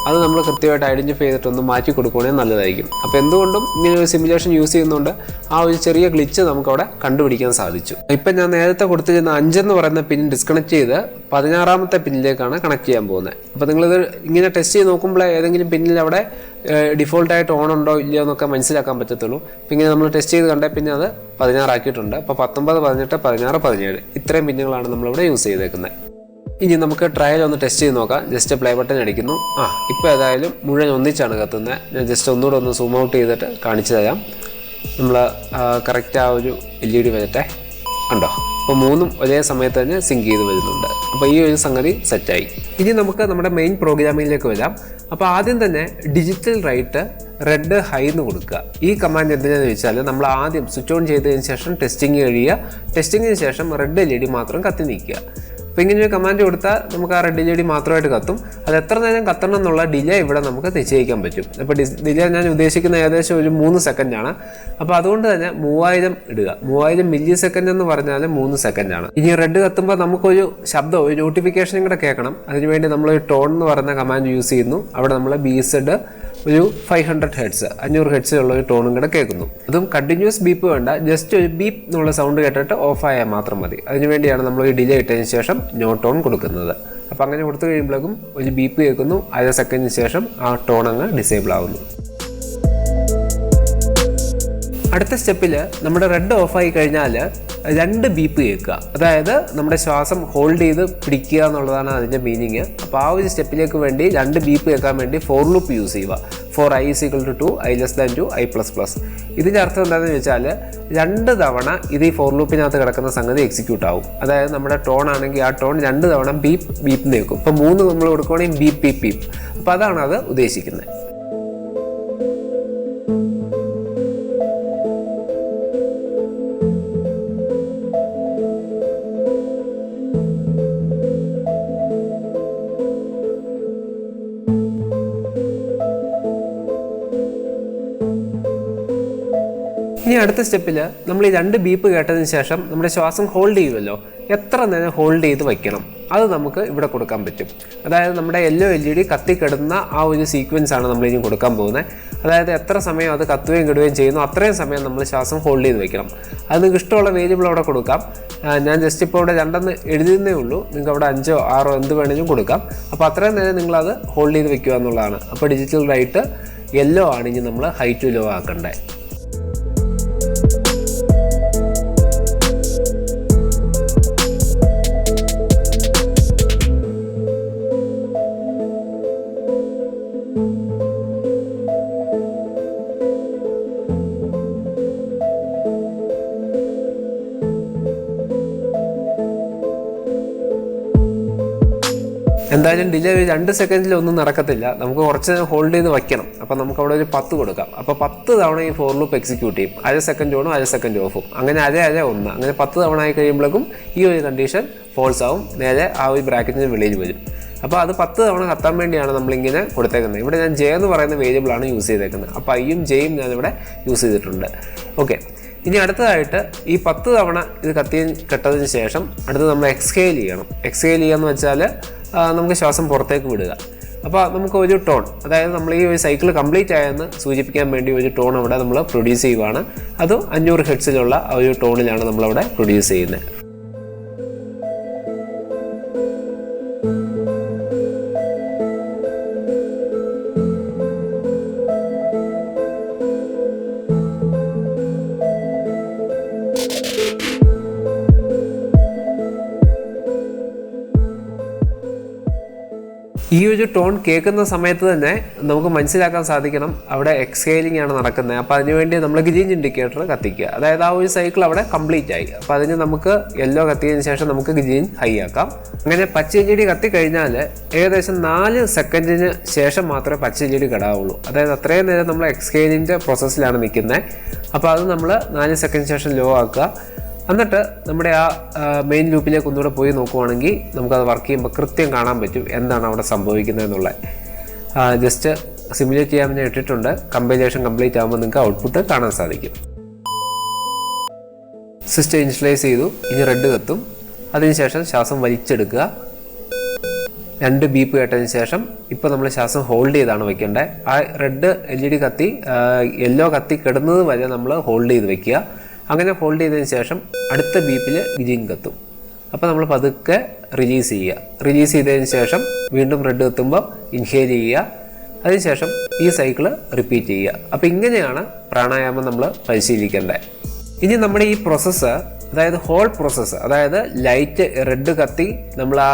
അത് നമ്മൾ കൃത്യമായിട്ട് ഐഡൻറ്റിഫൈ ചെയ്തിട്ടൊന്ന് മാറ്റി കൊടുക്കുകയാണെങ്കിൽ നല്ലതായിരിക്കും. അപ്പോൾ എന്തുകൊണ്ടും ഇങ്ങനെ ഒരു സിമുലേഷൻ യൂസ് ചെയ്യുന്നതുകൊണ്ട് ആ ഒരു ചെറിയ ഗ്ലിച്ച് നമുക്കവിടെ കണ്ടുപിടിക്കാൻ സാധിച്ചു. ഇപ്പം ഞാൻ നേരത്തെ കൊടുത്തിരുന്ന 5 എന്ന് പറയുന്ന പിൻ ഡിസ്കണക്ട് ചെയ്ത് 16ാമത്തെ പിന്നിലേക്കാണ് കണക്ട് ചെയ്യാൻ പോകുന്നത്. അപ്പോൾ നിങ്ങളിത് ഇങ്ങനെ ടെസ്റ്റ് ചെയ്ത് നോക്കുമ്പോൾ ഏതെങ്കിലും പിന്നിൽ അവിടെ ഡിഫോൾട്ടായിട്ട് ഓൺ ഉണ്ടോ ഇല്ലയോ എന്നൊക്കെ മനസ്സിലാക്കാൻ പറ്റത്തുള്ളൂ. അപ്പോൾ ഇങ്ങനെ നമ്മൾ ടെസ്റ്റ് ചെയ്ത് കണ്ടേ പിന്നെ അത് 16 ആക്കിയിട്ടുണ്ട്. അപ്പോൾ 19, 18, 16, 17 ഇത്രയും പിന്നുകളാണ് നമ്മളിവിടെ യൂസ് ചെയ്തേക്കുന്നത്. ഇനി നമുക്ക് ട്രയൽ ഒന്ന് ടെസ്റ്റ് ചെയ്ത് നോക്കാം. ജസ്റ്റ് പ്ലേ ബട്ടൺ അടിക്കുന്നു. ഇപ്പോൾ ഏതായാലും മുഴുവൻ ഒന്നിച്ചാണ് കത്തുന്നത്. ഞാൻ ജസ്റ്റ് ഒന്നുകൂടെ ഒന്ന് സൂം ഔട്ട് ചെയ്തിട്ട് കാണിച്ചു തരാം. നമ്മൾ കറക്റ്റ് ആ ഒരു LED വരട്ടെ. കണ്ടോ, അപ്പോൾ 3ഉം ഒരേ സമയത്ത് തന്നെ സിങ്ക് ചെയ്ത് വരുന്നുണ്ട്. അപ്പോൾ ഈ ഒരു സംഗതി സെറ്റായി. ഇനി നമുക്ക് നമ്മുടെ മെയിൻ പ്രോഗ്രാമിങ്ങിലേക്ക് വരാം. അപ്പോൾ ആദ്യം തന്നെ ഡിജിറ്റൽ റൈറ്റ് റെഡ് ഹൈ എന്ന് കൊടുക്കുക. ഈ കമാൻഡ് എന്തിനാണെന്ന് വെച്ചാൽ നമ്മൾ ആദ്യം സ്വിച്ച് ഓൺ ചെയ്തതിന് ശേഷം ടെസ്റ്റിംഗ് കഴിയുക. ടെസ്റ്റിങ്ങിന് ശേഷം റെഡ് LED മാത്രം കത്തി നിൽക്കുക. അപ്പോൾ ഇങ്ങനെ ഒരു കമാൻഡ് കൊടുത്താൽ നമുക്ക് ആ റെഡ് LED മാത്രമായിട്ട് കത്തും. അത് എത്ര നേരം കത്തണം എന്നുള്ള ഡിലേ ഇവിടെ നമുക്ക് നിശ്ചയിക്കാൻ പറ്റും. അപ്പോൾ ഡിലേ ഞാൻ ഉദ്ദേശിക്കുന്ന ഏകദേശം ഒരു 3 സെക്കൻഡാണ്. അപ്പോൾ അതുകൊണ്ട് തന്നെ 3000 ഇടുക. 3000 മില്ലി സെക്കൻഡ് എന്ന് പറഞ്ഞാൽ 3 സെക്കൻഡാണ്. ഇനി റെഡ് കത്തുമ്പോൾ നമുക്കൊരു ശബ്ദം, ഒരു നോട്ടിഫിക്കേഷനും കൂടെ കേൾക്കണം. അതിനുവേണ്ടി നമ്മൾ ടോൺ എന്ന് പറയുന്ന കമാൻഡ് യൂസ് ചെയ്യുന്നു. അവിടെ നമ്മൾ BZ ഒരു 500 ഹെഡ്സ് 500 ഹെഡ്സിലുള്ള ഒരു ടോണും കൂടെ കേൾക്കുന്നു. അതും കണ്ടിന്യൂസ് ബീപ്പ് വേണ്ട, ജസ്റ്റ് ഒരു ബീപ്പ് എന്നുള്ള സൗണ്ട് കേട്ടിട്ട് ഓഫായാൽ മാത്രം മതി. അതിനുവേണ്ടിയാണ് നമ്മൾ ഒരു ഡിലേ ഇട്ടതിന് ശേഷം നോ ടോൺ കൊടുക്കുന്നത്. അപ്പോൾ അങ്ങനെ കൊടുത്തു കഴിയുമ്പോഴേക്കും ഒരു ബീപ്പ് കേൾക്കുന്നു. 1/2 സെക്കൻഡിന് ശേഷം ആ ടോൺ അങ്ങ് ഡിസേബിൾ ആവുന്നു. അടുത്ത സ്റ്റെപ്പിൽ നമ്മുടെ റെഡ് ഓഫായി കഴിഞ്ഞാൽ 2 ബീപ്പ് കേൾക്കുക. അതായത് നമ്മുടെ ശ്വാസം ഹോൾഡ് ചെയ്ത് പിടിക്കുക എന്നുള്ളതാണ് അതിൻ്റെ മീനിങ്. അപ്പോൾ ആ ഒരു സ്റ്റെപ്പിലേക്ക് വേണ്ടി 2 ബീപ്പ് കേൾക്കാൻ വേണ്ടി ഫോർ ലൂപ്പ് യൂസ് ചെയ്യുക. For i = 2, i <2, i++. ഇതിൻ്റെ അർത്ഥം എന്താണെന്ന് വെച്ചാൽ 2 തവണ ഇത് ഈ ഫോർ ലൂപ്പിനകത്ത് കിടക്കുന്ന സംഗതി എക്സിക്യൂട്ട് ആവും. അതായത് നമ്മുടെ ടോൺ ആണെങ്കിൽ ആ ടോൺ 2 തവണ ബീപ്പ് ബീപ്പ് നിൽക്കും. ഇപ്പോൾ 3 നമ്മൾ കൊടുക്കുകയാണെങ്കിൽ ബീപ്പ് ബീപ്പ് ബീപ്പ്. അപ്പോൾ അതാണ് അത് ഉദ്ദേശിക്കുന്നത്. ഇനി അടുത്ത സ്റ്റെപ്പിൽ നമ്മൾ ഈ 2 ബീപ്പ് കേട്ടതിന് ശേഷം നമ്മുടെ ശ്വാസം ഹോൾഡ് ചെയ്യുമല്ലോ, എത്ര നേരം ഹോൾഡ് ചെയ്ത് വയ്ക്കണം അത് നമുക്ക് ഇവിടെ കൊടുക്കാൻ പറ്റും. അതായത് നമ്മുടെ യെല്ലോ LED കത്തിക്കിടുന്ന ആ ഒരു സീക്വൻസ് ആണ് നമ്മൾ ഇനി കൊടുക്കാൻ പോകുന്നത്. അതായത് എത്ര സമയം അത് കത്തുകയും കിടുകയും ചെയ്യുന്നു അത്രയും സമയം നമ്മൾ ശ്വാസം ഹോൾഡ് ചെയ്ത് വയ്ക്കണം. അത് നിങ്ങൾക്ക് ഇഷ്ടമുള്ള വേരിയബിൾ അവിടെ കൊടുക്കാം. ഞാൻ ജസ്റ്റ് ഇപ്പോൾ ഇവിടെ 2 എഴുതുന്നേ ഉള്ളൂ. നിങ്ങൾക്ക് അവിടെ 5, 6 എന്ത് വേണമെങ്കിലും കൊടുക്കാം. അപ്പോൾ അത്രയും നേരം നിങ്ങളത് ഹോൾഡ് ചെയ്ത് വയ്ക്കുക എന്നുള്ളതാണ്. അപ്പോൾ ഡിജിറ്റൽ റൈറ്റ് യെല്ലോ ആണ് ഇനി നമ്മൾ ഹൈ ടു ലോ ആക്കേണ്ടത്. എന്തായാലും ഡിലേ 2 സെക്കൻഡിലൊന്നും നടക്കത്തില്ല. നമുക്ക് കുറച്ച് ഹോൾഡ് ചെയ്ത് വയ്ക്കണം. അപ്പോൾ നമുക്ക് അവിടെ ഒരു 10 കൊടുക്കാം. അപ്പോൾ 10 തവണ ഈ ഫോർ ലൂപ്പ് എക്സിക്യൂട്ട് ചെയ്യും. 1/2 സെക്കൻഡ് ഓണും 1/2 സെക്കൻഡ് ഓഫും. അങ്ങനെ 1/2 അങ്ങനെ 10 തവണ ആയി കഴിയുമ്പോഴേക്കും ഈ ഒരു കണ്ടീഷൻ ഫോൾസ് ആവും. നേരെ ആ ഒരു ബ്രാക്കറ്റിന് വെളിയിൽ വരും. അപ്പോൾ അത് 10 തവണ കത്താൻ വേണ്ടിയാണ് നമ്മളിങ്ങനെ കൊടുത്തേക്കുന്നത്. ഇവിടെ ഞാൻ ജെ എന്ന് പറയുന്ന വേരിയബിളാണ് യൂസ് ചെയ്തേക്കുന്നത്. അപ്പോൾ ഐയും ജെയും ഞാനിവിടെ യൂസ് ചെയ്തിട്ടുണ്ട്. ഓക്കെ, ഇനി അടുത്തതായിട്ട് ഈ 10 തവണ ഇത് കെട്ടതിന് ശേഷം അടുത്ത് നമ്മൾ എക്സ്ഹെയിൽ ചെയ്യണം. എക്സ്ഹെയിൽ ചെയ്യാന്ന് വെച്ചാൽ നമുക്ക് ശ്വാസം പുറത്തേക്ക് വിടുക. അപ്പോൾ നമുക്ക് ഒരു ടോൺ, അതായത് നമ്മൾ ഈ ഒരു സൈക്കിൾ കംപ്ലീറ്റ് ആയെന്ന് സൂചിപ്പിക്കാൻ വേണ്ടി ഒരു ടോൺ അവിടെ നമ്മൾ പ്രൊഡ്യൂസ് ചെയ്യുവാണ്. അതും 500 ഹെഡ്സിലുള്ള ആ ഒരു ടോണിലാണ് നമ്മളവിടെ പ്രൊഡ്യൂസ് ചെയ്യുന്നത്. ഈ ഒരു ടോൺ കേൾക്കുന്ന സമയത്ത് തന്നെ നമുക്ക് മനസ്സിലാക്കാൻ സാധിക്കണം അവിടെ എക്സ്ഹെയിലിംഗ് ആണ് നടക്കുന്നത്. അപ്പോൾ അതിനുവേണ്ടി നമ്മൾ ഗ്രീൻ ഇൻഡിക്കേറ്റർ കത്തിക്കുക. അതായത് ആ ഒരു സൈക്കിൾ അവിടെ കംപ്ലീറ്റ് ആയി. അപ്പോൾ അതിന് നമുക്ക് യെല്ലോ കത്തിയതിന് ശേഷം നമുക്ക് ഗ്രീൻ ഹൈ ആക്കാം. അങ്ങനെ പച്ച LED കത്തിക്കഴിഞ്ഞാൽ ഏകദേശം 4 സെക്കൻഡിന് ശേഷം മാത്രമേ പച്ച LED കെടാവുള്ളൂ. അതായത് അത്രയും നേരം നമ്മൾ എക്സ്ഹെയിലിൻ്റെ പ്രോസസ്സിലാണ് നിൽക്കുന്നത്. അപ്പോൾ അത് നമ്മൾ 4 സെക്കൻഡിന് ശേഷം ലോ ആക്കുക. എന്നിട്ട് നമ്മുടെ ആ മെയിൻ ലൂപ്പിലേക്ക് ഒന്നുകൂടെ പോയി നോക്കുവാണെങ്കിൽ നമുക്കത് വർക്ക് ചെയ്യുമ്പോൾ കൃത്യം കാണാൻ പറ്റും എന്താണ് അവിടെ സംഭവിക്കുന്നത് എന്നുള്ളത്. ജസ്റ്റ് സിമുലേറ്റ് ചെയ്യാൻ ഞാൻ ഇട്ടിട്ടുണ്ട്. കമ്പൈലേഷൻ കംപ്ലീറ്റ് ആകുമ്പോൾ നിങ്ങൾക്ക് ഔട്ട്പുട്ട് കാണാൻ സാധിക്കും. സിസ്റ്റം ഇനിഷ്യലൈസ് ചെയ്തു. ഇനി റെഡ് കത്തും. അതിനുശേഷം ശ്വാസം വലിച്ചെടുക്കുക. 2 ബീപ്പ് കേട്ടതിന് ശേഷം ഇപ്പോൾ നമ്മൾ ശ്വാസം ഹോൾഡ് ചെയ്താണ് വെക്കേണ്ടത്. ആ റെഡ് LED കത്തി യെല്ലോ കത്തി കിടന്നത് വരെ നമ്മൾ ഹോൾഡ് ചെയ്ത് വെക്കുക. അങ്ങനെ ഹോൾഡ് ചെയ്തതിന് ശേഷം അടുത്ത ബീപ്പിൽ ഗ്രീൻ കത്തും. അപ്പോൾ നമ്മൾ പതുക്കെ റിലീസ് ചെയ്യുക. റിലീസ് ചെയ്തതിന് ശേഷം വീണ്ടും റെഡ് കത്തുമ്പോൾ ഇൻഹേൽ ചെയ്യുക. അതിനുശേഷം ഈ സൈക്കിള് റിപ്പീറ്റ് ചെയ്യുക. അപ്പോൾ ഇങ്ങനെയാണ് പ്രാണായാമം നമ്മൾ പരിശീലിക്കേണ്ടത്. ഇനി നമ്മുടെ ഈ പ്രോസസ്സ്, അതായത് ഹോൾ പ്രോസസ്സ്, അതായത് ലൈറ്റ് റെഡ് കത്തി നമ്മൾ ആ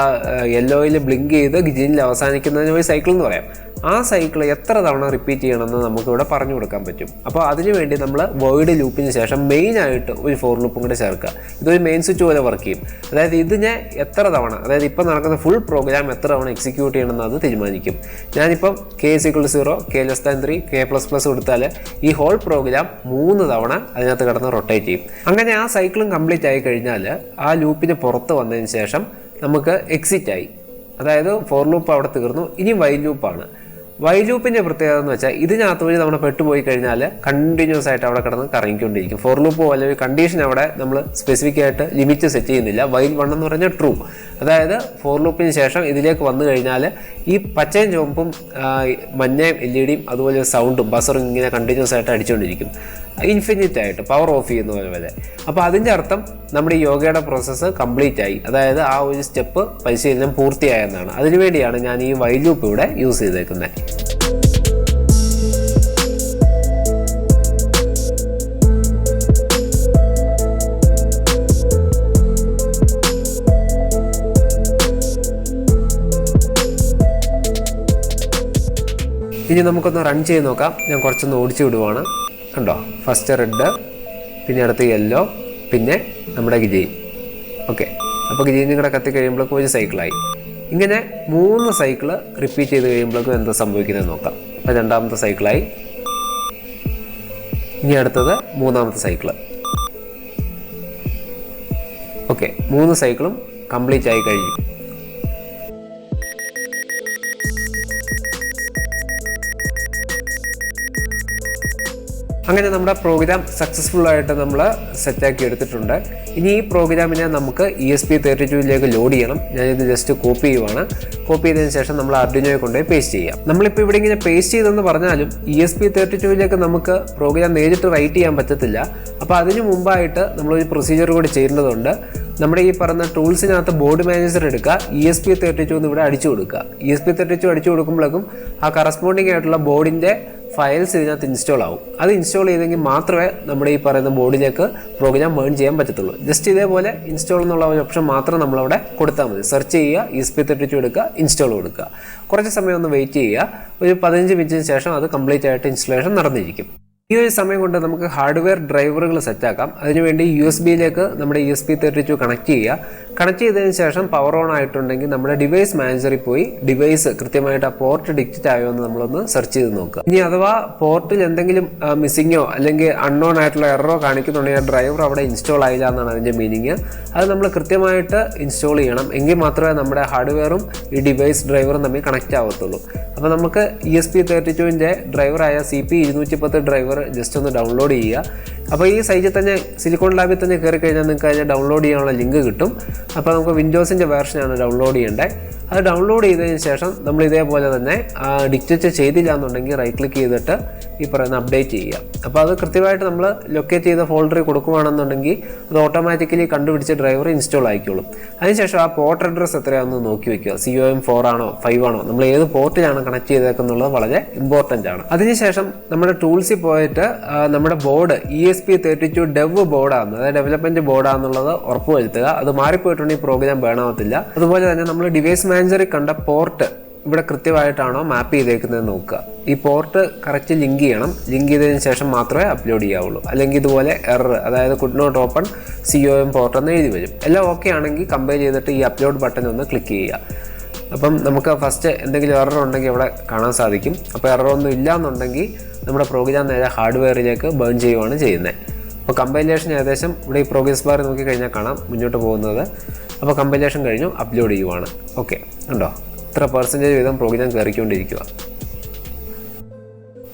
യെല്ലോയിൽ ബ്ലിങ്ക് ചെയ്ത് ഗ്രീനിൽ അവസാനിക്കുന്നതിന് ഒരു സൈക്കിൾ എന്ന് പറയാം. ആ സൈക്കിൾ എത്ര തവണ റിപ്പീറ്റ് ചെയ്യണമെന്ന് നമുക്കിവിടെ പറഞ്ഞു കൊടുക്കാൻ പറ്റും. അപ്പോൾ അതിനുവേണ്ടി നമ്മൾ വോയിഡ് ലൂപ്പിന് ശേഷം മെയിനായിട്ട് ഒരു ഫോർ ലൂപ്പും കൂടെ ചേർക്കുക. ഇതൊരു മെയിൻ സ്വിച്ച് പോലെ വർക്ക് ചെയ്യും. അതായത് ഇതിനെ എത്ര തവണ, അതായത് ഇപ്പം നടക്കുന്ന ഫുൾ പ്രോഗ്രാം എത്ര തവണ എക്സിക്യൂട്ട് ചെയ്യണമെന്ന് അത് തീരുമാനിക്കും. ഞാനിപ്പം K=0, K<3, K++ കൊടുത്താൽ ഈ ഹോൾ പ്രോഗ്രാം 3 തവണ അതിനകത്ത് കിടന്ന് റൊട്ടേറ്റ് ചെയ്യും. അങ്ങനെ ആ സൈക്കിളും കംപ്ലീറ്റ് ആയി കഴിഞ്ഞാൽ ആ ലൂപ്പിന് പുറത്ത് വന്നതിന് ശേഷം നമുക്ക് എക്സിറ്റ് ആയി. അതായത് ഫോർ ലൂപ്പ് അവിടെ തീർന്നു. ഇനി വൈൽ ലൂപ്പാണ്. വൈൽ ലൂപ്പിൻ്റെ പ്രത്യേകത എന്ന് വെച്ചാൽ ഇതിനകത്ത് വഴി നമ്മൾ പെട്ടുപോയി കഴിഞ്ഞാൽ കണ്ടിന്യൂസ് ആയിട്ട് അവിടെ കിടന്ന് കറങ്ങിക്കൊണ്ടിരിക്കും. ഫോർ ലൂപ്പ് പോലെ ഒരു കണ്ടീഷൻ അവിടെ നമ്മൾ സ്പെസിഫിക് ആയിട്ട് ലിമിറ്റ് സെറ്റ് ചെയ്യുന്നില്ല. വൈൽ 1 എന്ന് പറഞ്ഞാൽ ട്രൂ. അതായത് ഫോർ ലൂപ്പിന് ശേഷം ഇതിലേക്ക് വന്നു കഴിഞ്ഞാൽ ഈ പച്ചയും ചുവപ്പും മഞ്ഞയും LED അതുപോലെ സൗണ്ടും ബസറും ഇങ്ങനെ കണ്ടിന്യൂസ് ആയിട്ട് അടിച്ചുകൊണ്ടിരിക്കും, ഇൻഫിനിറ്റ് ആയിട്ട്, പവർ ഓഫ് ചെയ്യുന്ന പോലെ വരെ. അപ്പോൾ അതിൻ്റെ അർത്ഥം നമ്മുടെ ഈ യോഗയുടെ പ്രോസസ്സ് കംപ്ലീറ്റ് ആയി. അതായത് ആ ഒരു സ്റ്റെപ്പ് പരിശീലനം പൂർത്തിയായെന്നാണ്. അതിനുവേണ്ടിയാണ് ഞാൻ ഈ വൈൽ ലൂപ്പ് ഇവിടെ യൂസ് ചെയ്തേക്കുന്നത്. ഇനി നമുക്കൊന്ന് റൺ ചെയ്ത് നോക്കാം. ഞാൻ കുറച്ചൊന്ന് ഓടിച്ചു വിടുവാണ്. കണ്ടോ, ഫസ്റ്റ് റെഡ്, പിന്നെ അടുത്ത് യെല്ലോ, പിന്നെ നമ്മുടെ ഗ്രീൻ. ഓക്കെ, അപ്പോൾ ഗ്രീനും കൂടെ കത്തി കഴിയുമ്പോഴേക്കും ഒരു സൈക്കിളായി. ഇങ്ങനെ 3 സൈക്കിള് റിപ്പീറ്റ് ചെയ്ത് കഴിയുമ്പോഴേക്കും എന്താ സംഭവിക്കുന്നത് നോക്കാം. അപ്പോൾ 2ാമത്തെ സൈക്കിളായി. ഇനി അടുത്തത് 3ാമത്തെ സൈക്കിള്. ഓക്കെ, 3 സൈക്കിളും കംപ്ലീറ്റ് ആയി കഴിഞ്ഞു. അങ്ങനെ നമ്മുടെ പ്രോഗ്രാം സക്സസ്ഫുൾ ആയിട്ട് നമ്മൾ സെറ്റാക്കി എടുത്തിട്ടുണ്ട്. ഇനി ഈ പ്രോഗ്രാമിനെ നമുക്ക് ESP32ലേക്ക് ലോഡ് ചെയ്യണം. ഞാനിത് ജസ്റ്റ് കോപ്പി ചെയ്യുവാണ്. കോപ്പി ചെയ്തതിന് ശേഷം നമ്മൾ ആർഡിനോയെ കൊണ്ടുപോയി പേസ്റ്റ് ചെയ്യാം. നമ്മളിപ്പോൾ ഇവിടെ ഇങ്ങനെ പേസ്റ്റ് ചെയ്തെന്ന് പറഞ്ഞാലും ESP32ലേക്ക് നമുക്ക് പ്രോഗ്രാം നേരിട്ട് റൈറ്റ് ചെയ്യാൻ പറ്റത്തില്ല. അപ്പോൾ അതിന് മുമ്പായിട്ട് നമ്മളൊരു പ്രൊസീജിയർ കൂടി ചെയ്യേണ്ടതുണ്ട്. നമ്മുടെ ഈ പറഞ്ഞ ടൂൾസിനകത്ത് ബോർഡ് മാനേജർ എടുക്കുക, ESP32 എന്ന് ഇവിടെ അടിച്ചു കൊടുക്കുക. ESP32 അടിച്ചു കൊടുക്കുമ്പോഴേക്കും ആ കറസ്പോണ്ടിങ് ആയിട്ടുള്ള ബോർഡിൻ്റെ ഫയൽസ് ഇതിനകത്ത് ഇൻസ്റ്റാൾ ആവും. അത് ഇൻസ്റ്റാൾ ചെയ്തെങ്കിൽ മാത്രമേ നമ്മുടെ ഈ പറയുന്ന ബോർഡിലേക്ക് പ്രോഗ്രാം മേൺ ചെയ്യാൻ പറ്റത്തുള്ളൂ. ജസ്റ്റ് ഇതേപോലെ ഇൻസ്റ്റാൾ എന്നുള്ള ഒരു ഓപ്ഷൻ മാത്രം നമ്മളവിടെ കൊടുത്താൽ മതി. സെർച്ച് ചെയ്യുക, ESP32 എടുക്കുക, ഇൻസ്റ്റാൾ കൊടുക്കുക. കുറച്ച് സമയം ഒന്ന് വെയിറ്റ് ചെയ്യുക. ഒരു 15 മിനിറ്റിന് ശേഷം അത് കംപ്ലീറ്റ് ആയിട്ട് ഇൻസ്റ്റലേഷൻ നടന്നിരിക്കും. ഈ ഒരു സമയം കൊണ്ട് നമുക്ക് ഹാർഡ്വെയർ ഡ്രൈവറുകൾ സെറ്റാക്കാം. അതിനുവേണ്ടി USB-യിലേക്ക് നമ്മുടെ ESP32 കണക്ട് ചെയ്യുക. കണക്ട് ചെയ്തതിന് ശേഷം പവർ ഓൺ ആയിട്ടുണ്ടെങ്കിൽ നമ്മുടെ ഡിവൈസ് മാനേജറിൽ പോയി ഡിവൈസ് കൃത്യമായിട്ട് ആ പോർട്ട് ഡിക്റ്റ് ആയോ എന്ന് നമ്മളൊന്ന് സെർച്ച് ചെയ്ത് നോക്കുക. ഇനി അഥവാ പോർട്ടിൽ എന്തെങ്കിലും മിസ്സിങ്ങോ അല്ലെങ്കിൽ അൺനോൺ ആയിട്ടുള്ള എററോ കാണിക്കുന്നുണ്ടെങ്കിൽ ആ ഡ്രൈവർ അവിടെ ഇൻസ്റ്റാൾ ആയില്ല എന്നാണ് അതിൻ്റെ മീനിങ്. അത് നമ്മൾ കൃത്യമായിട്ട് ഇൻസ്റ്റാൾ ചെയ്യണം. എങ്കിൽ മാത്രമേ നമ്മുടെ ഹാർഡ്വെയറും ഈ ഡിവൈസ് ഡ്രൈവറും തമ്മിൽ കണക്റ്റ് ആവത്തുള്ളൂ. അപ്പോൾ നമുക്ക് ESP32ൻ്റെ ഡ്രൈവറായ CP210 ഡ്രൈവർ ജസ്റ്റ് ഒന്ന് ഡൗൺലോഡ് ചെയ്യുക. അപ്പോൾ ഈ സൈറ്റിൽ തന്നെ സിലിക്കോൺ ലാബിൽ തന്നെ കയറി കഴിഞ്ഞാൽ നിങ്ങൾക്ക് അതിനെ ഡൗൺലോഡ് ചെയ്യാനുള്ള ലിങ്ക് കിട്ടും. അപ്പോൾ നമുക്ക് വിൻഡോസിൻ്റെ വേർഷനാണ് ഡൗൺലോഡ് ചെയ്യേണ്ടത്. അത് ഡൗൺലോഡ് ചെയ്തതിന് ശേഷം നമ്മൾ ഇതേപോലെ തന്നെ ഡിക്റ്റേറ്റ് ചെയ്തില്ല എന്നുണ്ടെങ്കിൽ റൈറ്റ് ക്ലിക്ക് ചെയ്തിട്ട് ഈ പറയുന്ന അപ്ഡേറ്റ് ചെയ്യുക. അപ്പോൾ അത് കൃത്യമായിട്ട് നമ്മൾ ലൊക്കേറ്റ് ചെയ്ത ഫോൾഡറിൽ കൊടുക്കുകയാണെന്നുണ്ടെങ്കിൽ അത് ഓട്ടോമാറ്റിക്കലി കണ്ടുപിടിച്ച് ഡ്രൈവർ ഇൻസ്റ്റാൾ ആയിക്കോളും. അതിനുശേഷം ആ പോർട്ട് അഡ്രസ്സ് എത്രയാണെന്ന് നോക്കി വയ്ക്കുക. COM4 ആണോ 5 ആണോ, നമ്മൾ ഏത് പോർട്ടിലാണ് കണക്ട് ചെയ്തേക്കുന്നുള്ളത് വളരെ ഇമ്പോർട്ടൻ്റ് ആണ്. അതിനുശേഷം നമ്മുടെ ടൂൾസിൽ പോയിട്ട് നമ്മുടെ ബോർഡ് ESP32 ഡെവ് ബോർഡാണ്, അതായത് ഡെവലപ്മെൻറ്റ് ബോർഡാണെന്നുള്ളത് ഉറപ്പുവരുത്തുക. അത് മാറിപ്പോയിട്ടുണ്ടെങ്കിൽ പ്രോഗ്രാം ബേൺ ആവത്തില്ല. അതുപോലെ തന്നെ നമ്മൾ ഡിവൈസ് മാനേജറിൽ കണ്ട പോർട്ട് ഇവിടെ കൃത്യമായിട്ടാണോ മാപ്പ് ചെയ്തേക്കുന്നത് നോക്കുക. ഈ പോർട്ട് കറക്റ്റ് ലിങ്ക് ചെയ്യണം. ലിങ്ക് ചെയ്തതിന് ശേഷം മാത്രമേ അപ്ലോഡ് ചെയ്യാവുള്ളൂ. അല്ലെങ്കിൽ ഇതുപോലെ എറർ, അതായത് could not open COM port എന്ന് എഴുതി വരും. എല്ലാം ഓക്കെ ആണെങ്കിൽ കമ്പയർ ചെയ്തിട്ട് ഈ അപ്ലോഡ് ബട്ടൺ ഒന്ന് ക്ലിക്ക് ചെയ്യുക. അപ്പം നമുക്ക് ഫസ്റ്റ് എന്തെങ്കിലും എറർ ഉണ്ടെങ്കിൽ അവിടെ കാണാൻ സാധിക്കും. അപ്പോൾ എററൊന്നും ഇല്ല എന്നുണ്ടെങ്കിൽ നമ്മുടെ പ്രോഗ്രാം നേരെ ഹാർഡ്വെയറിലേക്ക് ബേൺ ചെയ്യുകയാണ് ചെയ്യുന്നത്. അപ്പോൾ കമ്പൈലേഷൻ ഏകദേശം ഇവിടെ ഈ പ്രോഗ്രസ് ബാർ നോക്കി കഴിഞ്ഞാൽ കാണാം മുന്നോട്ട് പോകുന്നത്. അപ്പോൾ കമ്പൈലേഷൻ കഴിഞ്ഞു, അപ്ലോഡ് ചെയ്യുവാണ്. ഓക്കെ, ഉണ്ടോ, ഇത്ര % വീതം പ്രോഗ്രാം കയറിക്കൊണ്ടിരിക്കുക.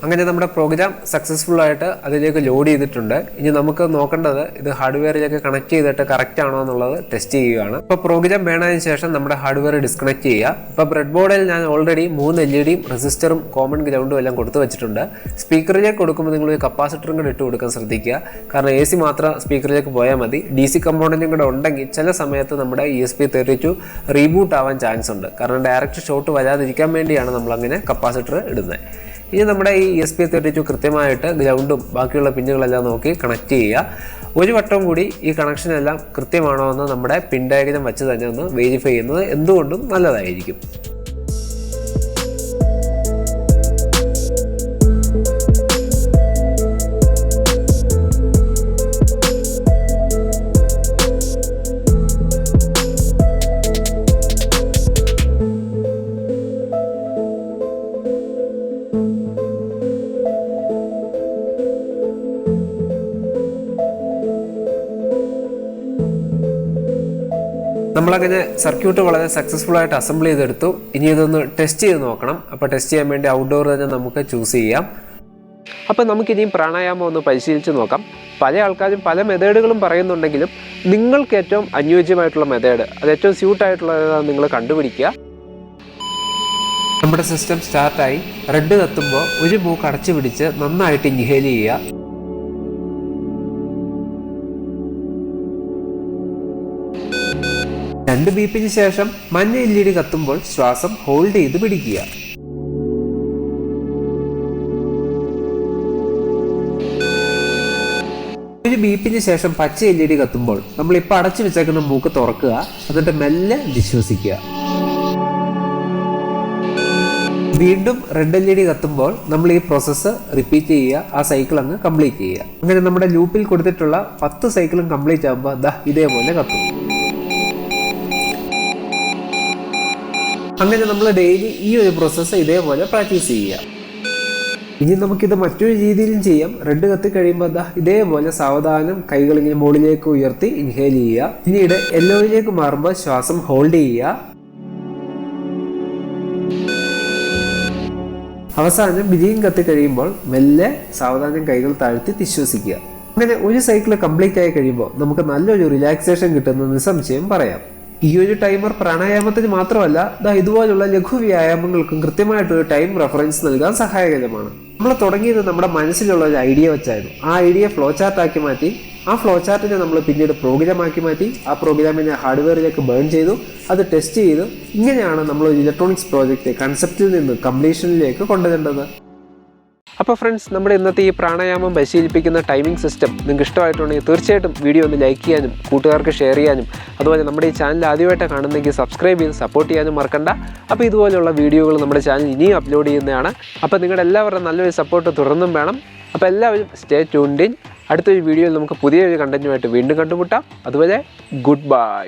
അങ്ങനെ നമ്മുടെ പ്രോഗ്രാം സക്സസ്ഫുൾ ആയിട്ട് അതിലേക്ക് ലോഡ് ചെയ്തിട്ടുണ്ട്. ഇനി നമുക്ക് നോക്കേണ്ടത് ഇത് ഹാർഡ്വെയറിലേക്ക് കണക്ട് ചെയ്തിട്ട് കറക്റ്റ് ആണോ എന്നുള്ളത് ടെസ്റ്റ് ചെയ്യുകയാണ്. ഇപ്പോൾ പ്രോഗ്രാം വേണതിന് ശേഷം നമ്മുടെ ഹാർഡ്വെയർ ഡിസ്കണക്ട് ചെയ്യുക. ഇപ്പോൾ ബ്രെഡ് ബോർഡിൽ ഞാൻ ഓൾറെഡി 3 LED റെസിസ്റ്ററും കോമൺ ഗ്രൗണ്ടും എല്ലാം കൊടുത്തു വെച്ചിട്ടുണ്ട്. സ്പീക്കറിലേക്ക് കൊടുക്കുമ്പോൾ നിങ്ങൾ ഒരു കപ്പാസിറ്ററും കൂടെ ഇട്ട് കൊടുക്കാൻ ശ്രദ്ധിക്കുക. കാരണം AC മാത്രം സ്പീക്കറിലേക്ക് പോയാൽ മതി. DC കമ്പോണൻറ്റും കൂടെ ഉണ്ടെങ്കിൽ ചില സമയത്ത് നമ്മുടെ ESP32 റീബൂട്ട് ആവാൻ ചാൻസ് ഉണ്ട്. കാരണം ഡയറക്റ്റ് ഷോട്ട് വരാതിരിക്കാൻ വേണ്ടിയാണ് നമ്മളങ്ങനെ കപ്പാസിറ്റർ ഇടുന്നത്. ഇനി നമ്മുടെ ഈ ESP32 കൃത്യമായിട്ട് ഗ്രൗണ്ടും ബാക്കിയുള്ള പിന്നുകളെല്ലാം നോക്കി കണക്ട് ചെയ്യുക. ഒരു വട്ടം കൂടി ഈ കണക്ഷനെല്ലാം കൃത്യമാണോ എന്ന് നമ്മുടെ പിൻ ഡയഗ്രം വെച്ച് തന്നെ ഒന്ന് വെരിഫൈ ചെയ്യുന്നത് എന്തുകൊണ്ടും നല്ലതായിരിക്കും. നമ്മളങ്ങനെ സർക്യൂട്ട് വളരെ സക്സസ്ഫുൾ ആയിട്ട് അസംബിൾ ചെയ്തെടുത്തു. ഇനി ഇതൊന്ന് ടെസ്റ്റ് ചെയ്ത് നോക്കണം. അപ്പോൾ ടെസ്റ്റ് ചെയ്യാൻ വേണ്ടി ഔട്ട്ഡോർ തന്നെ നമുക്ക് ചൂസ് ചെയ്യാം. അപ്പോൾ നമുക്കിനിയും പ്രാണായാമം ഒന്ന് പരിശീലിച്ച് നോക്കാം. പല ആൾക്കാരും പല മെത്തേഡുകളും പറയുന്നുണ്ടെങ്കിലും നിങ്ങൾക്ക് ഏറ്റവും അനുയോജ്യമായിട്ടുള്ള മെത്തേഡ്, അത് ഏറ്റവും സ്യൂട്ടായിട്ടുള്ളതാണ് നിങ്ങൾ കണ്ടുപിടിക്കുക. നമ്മുടെ സിസ്റ്റം സ്റ്റാർട്ടായി. റെഡ് കത്തുമ്പോൾ ഒരു മൂക്ക് അടച്ചു പിടിച്ച് നന്നായിട്ട് ഇൻഹേൽ ചെയ്യുക. രണ്ട് ബീപ്പിന് ശേഷം മഞ്ഞ LED കത്തുമ്പോൾ ശ്വാസം ഹോൾഡ് ചെയ്ത് പിടിക്കുക. ഒരു ബീപ്പിന് ശേഷം പച്ച LED കത്തുമ്പോൾ നമ്മളിപ്പോൾ അടച്ചു വെച്ചേക്കുന്ന മൂക്ക് തുറക്കുക. എന്നിട്ട് മെല്ലെ നിശ്വസിക്കുക. വീണ്ടും റെഡ് LED കത്തുമ്പോൾ നമ്മൾ ഈ പ്രോസസ്സ് റിപ്പീറ്റ് ചെയ്യുക. ആ സൈക്കിൾ അങ്ങ് കംപ്ലീറ്റ് ചെയ്യുക. അങ്ങനെ നമ്മുടെ ലൂപ്പിൽ കൊടുത്തിട്ടുള്ള 10 സൈക്കിളും കംപ്ലീറ്റ് ആകുമ്പോൾ ഇതേപോലെ കത്തും. അങ്ങനെ നമ്മൾ ഡെയിലി ഈ ഒരു പ്രോസസ്സ് ഇതേപോലെ പ്രാക്ടീസ് ചെയ്യുക. ഇനി നമുക്കിത് മറ്റൊരു രീതിയിലും ചെയ്യാം. റെഡ് കത്തി കഴിയുമ്പോൾ ഇതേപോലെ സാവധാനം കൈകൾ ഇങ്ങനെ മുകളിലേക്ക് ഉയർത്തി ഇൻഹേൽ ചെയ്യുക. പിന്നീട് യെല്ലോയിലേക്ക് മാറുമ്പോൾ ശ്വാസം ഹോൾഡ് ചെയ്യുക. അവസാനം ഗ്രീൻ കത്തി കഴിയുമ്പോൾ മെല്ലെ സാവധാനം കൈകൾ താഴ്ത്തി നിശ്വസിക്കുക. അങ്ങനെ ഒരു സൈക്കിൾ കംപ്ലീറ്റ് ആയി കഴിയുമ്പോൾ നമുക്ക് നല്ലൊരു റിലാക്സേഷൻ കിട്ടുന്ന നിസ്സംശയം പറയാം. ഈ ഒരു ടൈമർ പ്രാണായാമത്തിന് മാത്രമല്ല, ഇതുപോലുള്ള ലഘു വ്യായാമങ്ങൾക്കും കൃത്യമായിട്ടൊരു ടൈം റെഫറൻസ് നൽകാൻ സഹായകരമാണ്. നമ്മൾ തുടങ്ങിയത് നമ്മുടെ മനസ്സിലുള്ള ഒരു ഐഡിയ വെച്ചായിരുന്നു. ആ ഐഡിയ ഫ്ലോ ചാർട്ടാക്കി മാറ്റി. ആ ഫ്ലോ ചാർട്ടിനെ നമ്മൾ പിന്നീട് പ്രോഗ്രാമാക്കി മാറ്റി. ആ പ്രോഗ്രാമിനെ ഹാർഡ്വെയറിലേക്ക് ബേൺ ചെയ്തു. അത് ടെസ്റ്റ് ചെയ്തു. ഇങ്ങനെയാണ് നമ്മൾ ഒരു ഇലക്ട്രോണിക്സ് പ്രോജക്റ്റ് കൺസെപ്റ്റിൽ നിന്ന് കംപ്ലീഷനിലേക്ക് കൊണ്ടുവരേണ്ടത്. അപ്പോൾ ഫ്രണ്ട്സ്, നമ്മുടെ ഇന്നത്തെ ഈ പ്രാണായാമം പരിശീലിപ്പിക്കുന്ന ടൈമിംഗ് സിസ്റ്റം നിങ്ങൾക്ക് ഇഷ്ടമായിട്ടുണ്ടെങ്കിൽ തീർച്ചയായിട്ടും വീഡിയോ ഒന്ന് ലൈക്ക് ചെയ്യാനും കൂട്ടുകാർക്ക് ഷെയർ ചെയ്യാനും, അതുപോലെ നമ്മുടെ ഈ ചാനൽ ആദ്യമായിട്ട് കാണുന്നെങ്കിൽ സബ്സ്ക്രൈബ് ചെയ്ത് സപ്പോർട്ട് ചെയ്യാനും മറക്കണ്ട. അപ്പോൾ ഇതുപോലെയുള്ള വീഡിയോകൾ നമ്മുടെ ചാനൽ ഇനിയും അപ്ലോഡ് ചെയ്യുന്നതാണ്. അപ്പോൾ നിങ്ങളുടെ എല്ലാവരുടെ നല്ലൊരു സപ്പോർട്ട് തുടർന്നും വേണം. അപ്പോൾ എല്ലാവരും സ്റ്റേ ട്യൂൺഡ് ഇൻ. അടുത്തൊരു വീഡിയോയിൽ നമുക്ക് പുതിയൊരു കണ്ടന്റുമായിട്ട് വീണ്ടും കണ്ടുമുട്ടാം. അതുപോലെ ഗുഡ് ബൈ.